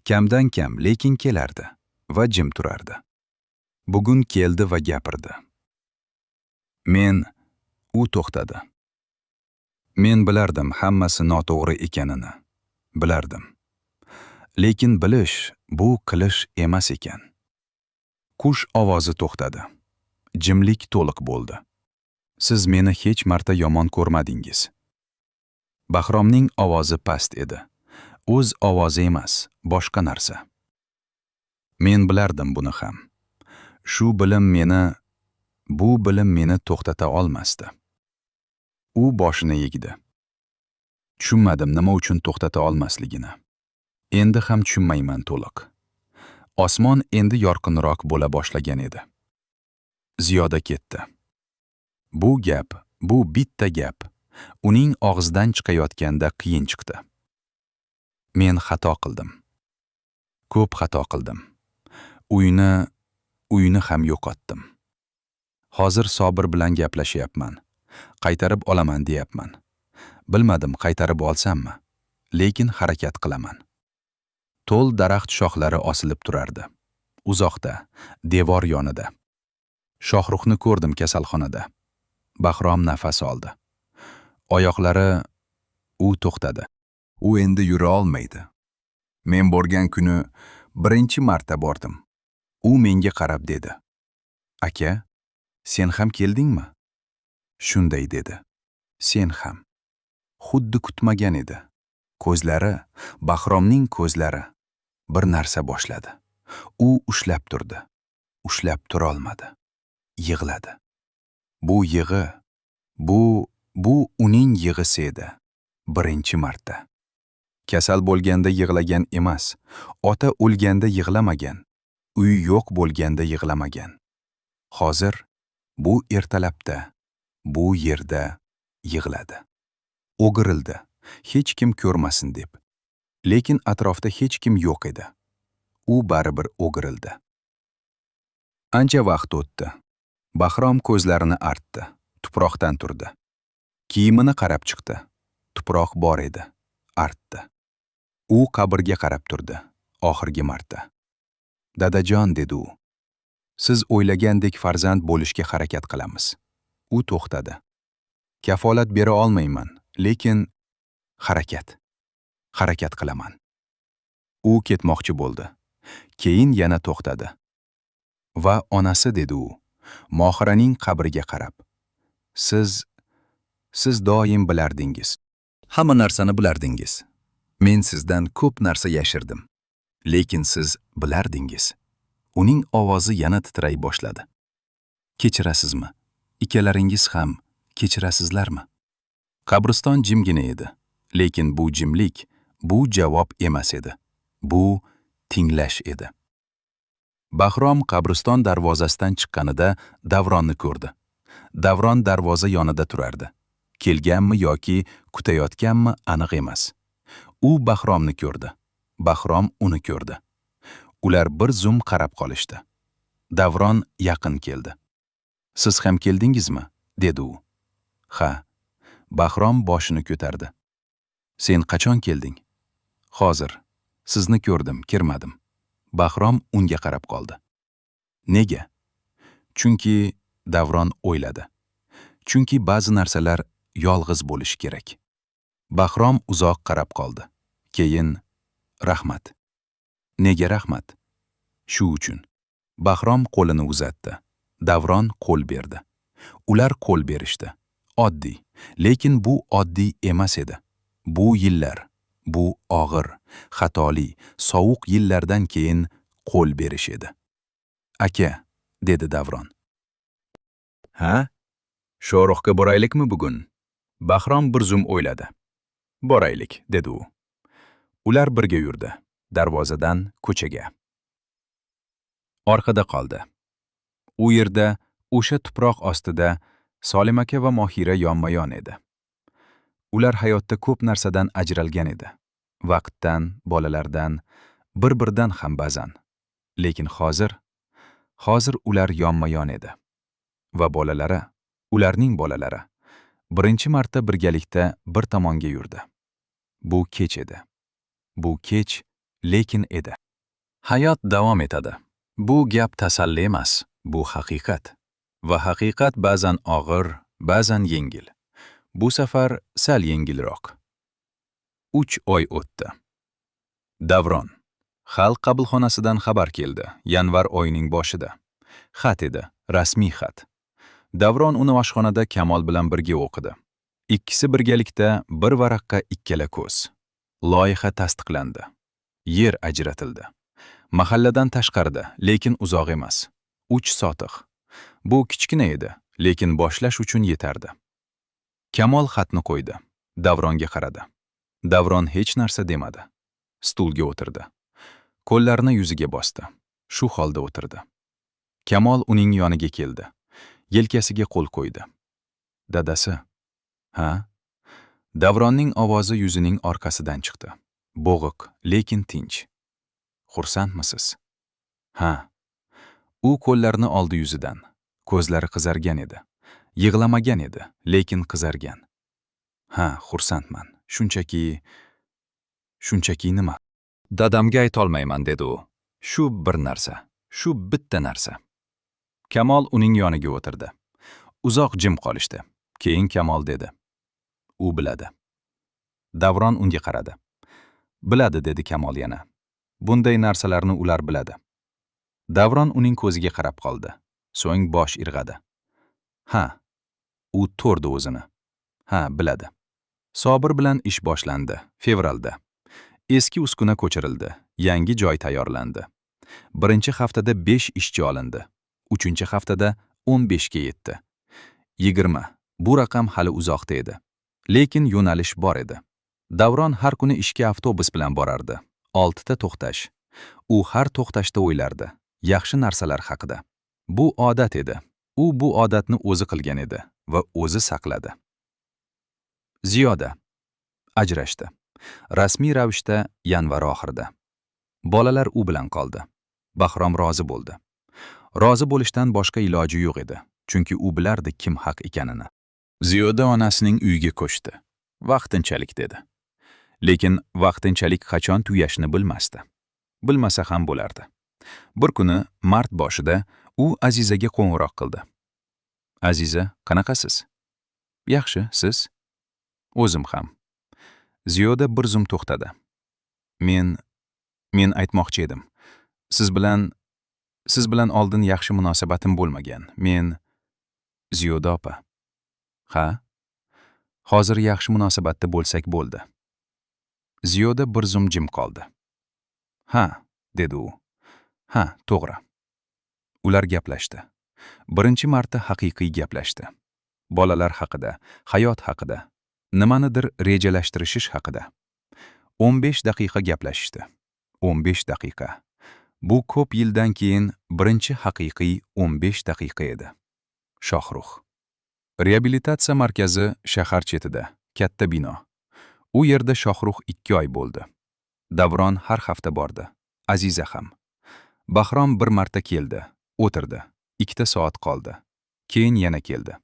Kamdan kam, lekin kelardi va jim turardi. Bugun keldi va gapirdi. U to'xtadi. Men bilardim hammasi noto'g'ri ekanini. Bilardim. Lekin bilish bu qilish emas ekan. Qush ovozi to'xtadi. Jimlik to'liq bo'ldi. Siz meni hech marta yomon ko'rmadingiz. Bahromning ovozi past edi. O'z ovozi emas, boshqa narsa. Men bilardim buni ham. Bu bilim meni to'xtata olmasdi. U boshini egdi. Tushunmadim nima uchun to'xtata olmasligini. Endi ham tushunmayman to'liq. Osmon endi yorqinroq bo'la boshlagan edi. Ziyoda ketdi. Bu gap, bu bitta gap uning og'zidan chiqayotganda qiyin chiqdi. Men xato qildim. Ko'p xato qildim. Uyni ham yo'qotdim. Hozir Sobir bilan gaplashyapman. Qaytarib olaman deyapman. Bilmadim qaytarib olsammi, lekin harakat qilaman. To'l daraxt shoxlari osilib turardi. Uzoqda, devor yonida. Shohruxni ko'rdim kasalxonada. Bahrom nafas oldi. Oyoqlari u to'xtadi. U endi yura olmaydi. Men borgan kuni birinchi marta bordim. U menga qarab dedi. Aka, sen ham keldingmi? Shunday dedi. Sen ham. Xuddi kutmagan edi. Ko'zlari, Bahromning ko'zlari bir narsa boshladi. U ushlab turdi. Ushlab turolmadi. Yig'ladi. Bu yig'i, bu uning yig'isi edi. Birinchi marta. Kasal bo'lganda yig'lagan emas, ota o'lganda yig'lamagan, uy yo'q bo'lganda yig'lamagan. Hozir bu ertalabda, bu yerda yig'ladi. O'girildi, hech kim ko'rmasin deb. Lekin atrofda hech kim yo'q edi. U baribir o'girildi. Ancha vaqt o'tdi. Bahrom ko'zlarini artdi, tuproqdan turdi. Kiyimini qarab chiqdi. Tuproq bor edi, artdi. U qabrga qarab turdi, oxirgi marta. Dadajon, dedi u. Siz o'ylagandek farzand bo'lishga harakat qilamiz. U to'xtadi. Kafolat bera olmayman, lekin harakat qilaman. U ketmoqchi bo'ldi. Keyin yana to'xtadi. Va onasi, dedi u, Mohiraning qabriga qarab. Siz doim bilardingiz. Hamma narsani bilardingiz. Men sizdan ko'p narsa yashirdim. Lekin siz bilardingiz. Uning ovozi yana titray boshladi. Kechirasizmi? Ikkalaringiz ham kechirasizlarmi? Qabriston jimgina edi. Lekin bu jimlik, bu javob emas edi. Bu tinglash edi. Bahrom qabriston darvozasidan chiqqanida Davronni ko'rdi. Davron darvoza yonida turardi. Kelganmi yoki kutayotganmi aniq emas. U Bahromni ko'rdi. Bahrom uni ko'rdi. Ular bir zum qarab qolishdi. Davron yaqin keldi. Siz ham keldingizmi? Dedi u. Ha. Bahrom boshini ko'tardi. Sen qachon kelding? Hozir. Sizni ko'rdim, kirmadim. Bahrom unga qarab qoldi. Nega? Chunki Davron o'yladi. Chunki ba'zi narsalar yolg'iz bo'lishi kerak. Bahrom uzoq qarab qoldi. Keyin rahmat. Nega rahmat? Shu uchun. Bahrom qo'lini uzatdi. Davron qo'l berdi. Ular qo'l berishdi. Oddiy, lekin bu oddiy emas edi. Bu yillar, bu og'ir, xatoli, sovuq yillardan keyin qo'l berish edi. Aka, dedi Davron. Ha? Sho'roqqa boraylikmi bugun? Bahrom bir zum o'yladi. Boraylik, dedi u. Ular birga yurdi. Darvozadan ko'chaga. Orqada qoldi. U yerda, o'sha tuproq ostida Solim aka va Mohira yonma-yon edi. Ular hayotda ko'p narsadan ajralgan edi. Vaqtdan, bolalardan, bir-biridan ham ba'zan. Lekin hozir ular yonma-yon edi. Va bolalari, ularning bolalari, birinchi marta birgalikda bir tomonga yurdi. Bu kech edi. Bu kech, lekin edi. Hayot davom etadi. Bu gap tasalli emas, bu haqiqat. Va haqiqat ba'zan og'ir, ba'zan yengil. Bu safar sal yengilroq. 3 oy o'tdi. Davron. Xalq qabulxonasidan xabar keldi, yanvar oyining boshida. Xat edi, rasmiy xat. Davron uni oshxonada Kamol bilan birga o'qidi. Ikkisi birgalikda bir varaqqa ikkala ko'z. Loyiha tasdiqlandi. Yer ajratildi. Mahalladan tashqarida, lekin uzoq emas. 3 sotiq. Bu kichkina edi, lekin boshlash uchun yetardi. Kamol xatni qo'ydi. Davronga qaradi. Davron hech narsa demadi. Stulga o'tirdi. Qo'llarini yuziga bosdi. Shu holda o'tirdi. Kamol uning yoniga keldi. Yelkasiga qo'l qo'ydi. Dadasi. Ha? Davronning ovozi yuzining orqasidan chiqdi. Bo'g'iq, lekin tinch. Xursandmisiz? Ha. U qo'llarini oldi yuzidan. Ko'zlari qizargan edi. Yig'lamagan edi, lekin qizargan. Ha, xursandman. Shunchaki nima? Dadamga aytolmayman, dedi u. Shu bir narsa, shu bitta narsa. Kamol uning yoniga o'tirdi. Uzoq jim qolishdi. Keyin Kamol dedi. U biladi. Davron unga qaradi. Biladi, dedi Kamol yana. Bunday narsalarni ular biladi. Davron uning ko'ziga qarab qoldi. So'ng bosh irg'adi. Ha. U to'rdi o'zini. Ha, biladi. Sobir bilan ish boshlandi, fevralda. Eski uskuna ko'chirildi, yangi joy tayyorlandi. Birinchi haftada 5 ishchi olindi. 3-haftada 15 ga yetdi. 20. Bu raqam hali uzoqda edi. Lekin yo'nalish bor edi. Davron har kuni ishga avtobus bilan borardi. 6 ta to'xtash. U har to'xtashda o'ylardi, yaxshi narsalar haqida. Bu odat edi. U bu odatni o'zi qilgan edi va o'zi saqladi. Ziyoda ajrashdi. Rasmiy ravishda yanvar oxirida. Bolalar u bilan qoldi. Bahrom rozi bo'ldi. Rozi bo'lishdan boshqa iloji yo'q edi, chunki u bilardi kim haq ekanini. Ziyoda onasining uyiga ko'chdi. Vaqtinchalik dedi. Lekin vaqtinchalik qachon tugashini bilmasdi. Bilmasa ham bo'lardi. Bir kuni mart boshida u Azizaga qo'ng'iroq qildi. Aziza, qanaqasiz? Yaxshi, siz? O'zim ham. Ziyoda bir zum to'xtadi. Men aytmoqchi edim. Siz bilan oldin yaxshi munosabatim bo'lmagan. Ziyoda opa. Ha? Hozir yaxshi munosabatda bo'lsak bo'ldi. Ziyoda bir zum jim qoldi. Ha, dedi u. Ha, to'g'ri. Ular gaplashdi. Birinchi marta haqiqiy gaplashdi. Bolalar haqida, hayot haqida, nimanidir rejalashtirishish haqida. 15 daqiqa gaplashishdi. 15 daqiqa. Bu ko'p yildan keyin birinchi haqiqiy 15 daqiqa edi. Shohrux. Reabilitatsiya markazi shahar chetida, katta bino. U yerda Shohrux 2 oy bo'ldi. Davron har hafta bordi. Aziza ham. Bahrom bir marta keldi, o'tirdi. 2 soat qoldi. Keyin yana keldi.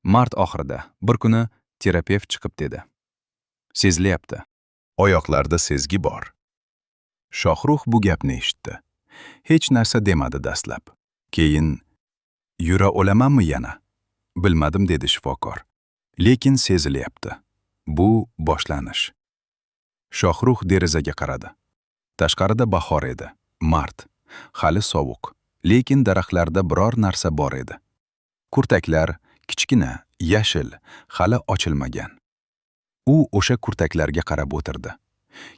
Mart oxirida bir kuni terapevt chiqib dedi. Sezilyapti. Oyoqlarda sezgi bor. Shohrux bu gapni eshitdi. Hech narsa demadi dastlab. Keyin yura olamanmi yana? Bilmadim dedi shifokor. Lekin sezilyapti. Bu boshlanish. Shohrux derazaga qaradi. Tashqarida bahor edi. Mart. Hali sovuq. Lekin daraxtlarda biror narsa bor edi. Kurtaklar kichkina, yashil, hali ochilmagan. U o'sha kurtaklarga qarab o'tirdi.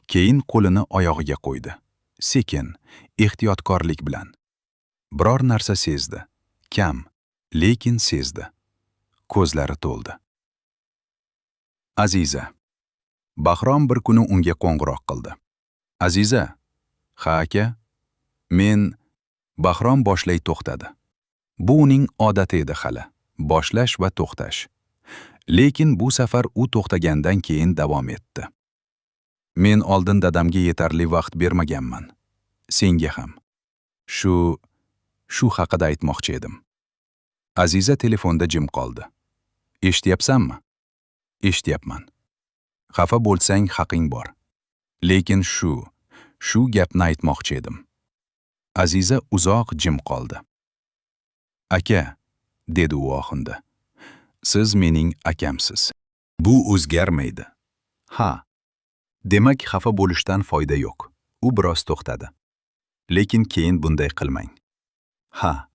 Keyin qo'lini oyog'iga qo'ydi. Sekin, ehtiyotkorlik bilan. Biror narsa sezdi. Kam, lekin sezdi. Ko'zlari to'ldi. Aziza. Bahrom bir kuni unga qo'ng'iroq qildi. Aziza. Ha aka. Bahrom boshlay to'xtadi. Bu uning odati edi hali. Boshlash va to'xtash. Lekin bu safar u to'xtagandan keyin davom etdi. Men oldin dadamga yetarli vaqt bermaganman. Senga ham. Shu haqida aytmoqchi edim. Aziza telefonda jim qoldi. Eshityapsanmi? Eshityapman. Xafa bo'lsang haqing bor. Lekin shu gapni aytmoqchi edim. Aziza uzoq jim qoldi. Aka, dedi u oxinda. Siz mening akamsiz. Bu o'zgarmaydi. Ha. Demak, xafa bo'lishdan foyda yo'q. U biroz to'xtadi. Lekin keyin bunday qilmang. Ha.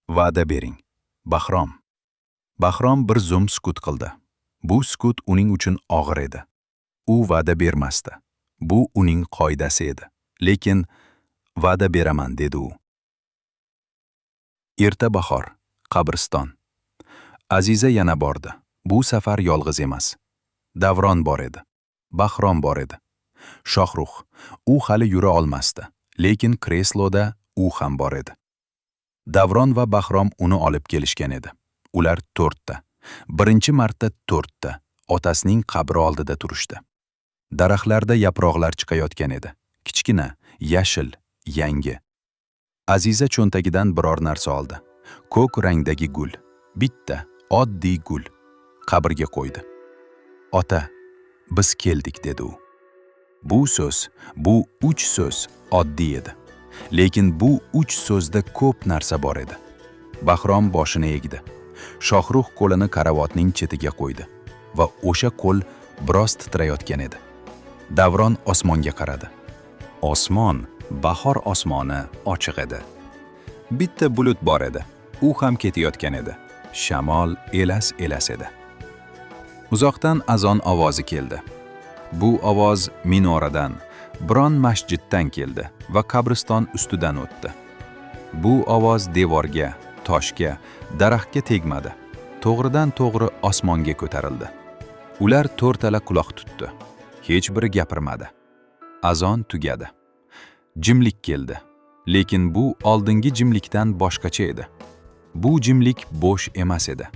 Va'da bering. Bahrom. Bahrom bir zum sukut qildi. Bu sukut uning uchun og'ir edi. U va'da bermasdi. Bu uning qoidasi edi. Lekin va'da beraman dedi u. Erta bahor, qabriston. Aziza yana bordi. Bu safar yolg'iz emas. Davron bor edi. Bahrom bor edi. Shohrux. U hali yura olmasdi, lekin kresloda u ham bor edi. Davron va Bahrom uni olib kelishgan edi. Ular 4 ta. Birinchi marta 4 ta otasining qabri oldida turishdi. Daraxtlarda yaproqlar chiqayotgan edi. Kichkina, yashil, yangi. Aziza cho'ntagidan biror narsa oldi. Ko'k rangdagi gul. Bitta, oddiy gul. Qabrga qo'ydi. Ota, biz keldik dedi u. Bu so'z, bu 3 so'z oddiy edi. Lekin bu 3 so'zda ko'p narsa bor edi. Bahrom boshini egdi. Shohrux qo'lini karavotning chetiga qo'ydi va o'sha qo'l biroz titrayotgan edi. Davron osmonga qaradi. Osmon, bahor osmoni ochiq edi. Bitta bulut bor edi. U ham ketayotgan edi. Shamol elas-elas edi. Uzoqdan azon ovozi keldi. Bu ovoz minoradan, biron masjiddan keldi va qabriston ustidan o'tdi. Bu ovoz devorga, toshga, daraxtga tegmadi. To'g'ridan to'g'ri osmonga ko'tarildi. Ular to'rtala quloq tutdi. Hech biri gapirmadi. Azon tugadi. Jimlik keldi. Lekin bu oldingi jimlikdan boshqacha edi. Bu jimlik bo'sh emas edi.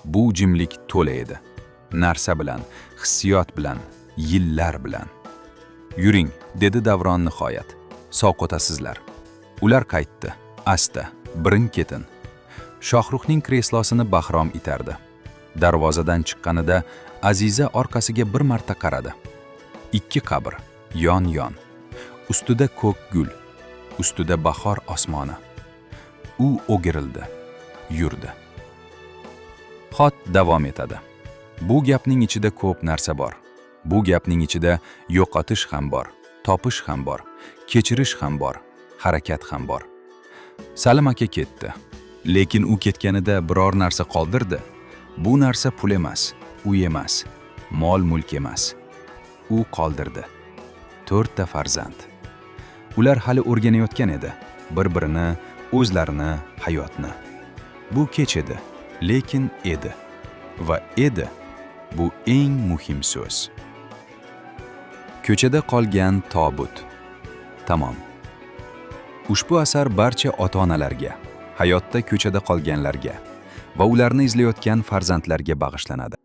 Bu jimlik to'la edi. Narsa bilan, hissiyot bilan, yillar bilan. Yuring, dedi Davron nihoyat. Sog' o'tasizlar. Ular qaytdi. Asta, birin-ketin. Shohruxning kreslosini Bahrom itardi. Darvozadan chiqqanida Aziza orqasiga bir marta qaradi. Ikki qabr, yon-yon. Ustida ko'k gul, ustida bahor osmoni. U o'girildi, yurdi. Xot davom etadi. Bu gapning ichida ko'p narsa bor. Bu gapning ichida yo'qotish ham bor, topish ham bor, kechirish ham bor, harakat ham bor. Salim aka ketdi. Lekin u ketganida biror narsa qoldirdi. Bu narsa pul emas, uy emas, mol-mulk emas. U qoldirdi. 4 ta farzand. Ular hali o'rganayotgan edi. Bir-birini, o'zlarini, hayotni. Bu kech edi, lekin edi. Va edi bu eng muhim so'z. Ko'chada qolgan tobut. Tamom. Ushbu asar barcha ota-onalarga, hayotda ko'chada qolganlarga va ularni izlayotgan farzandlarga bag'ishlanadi.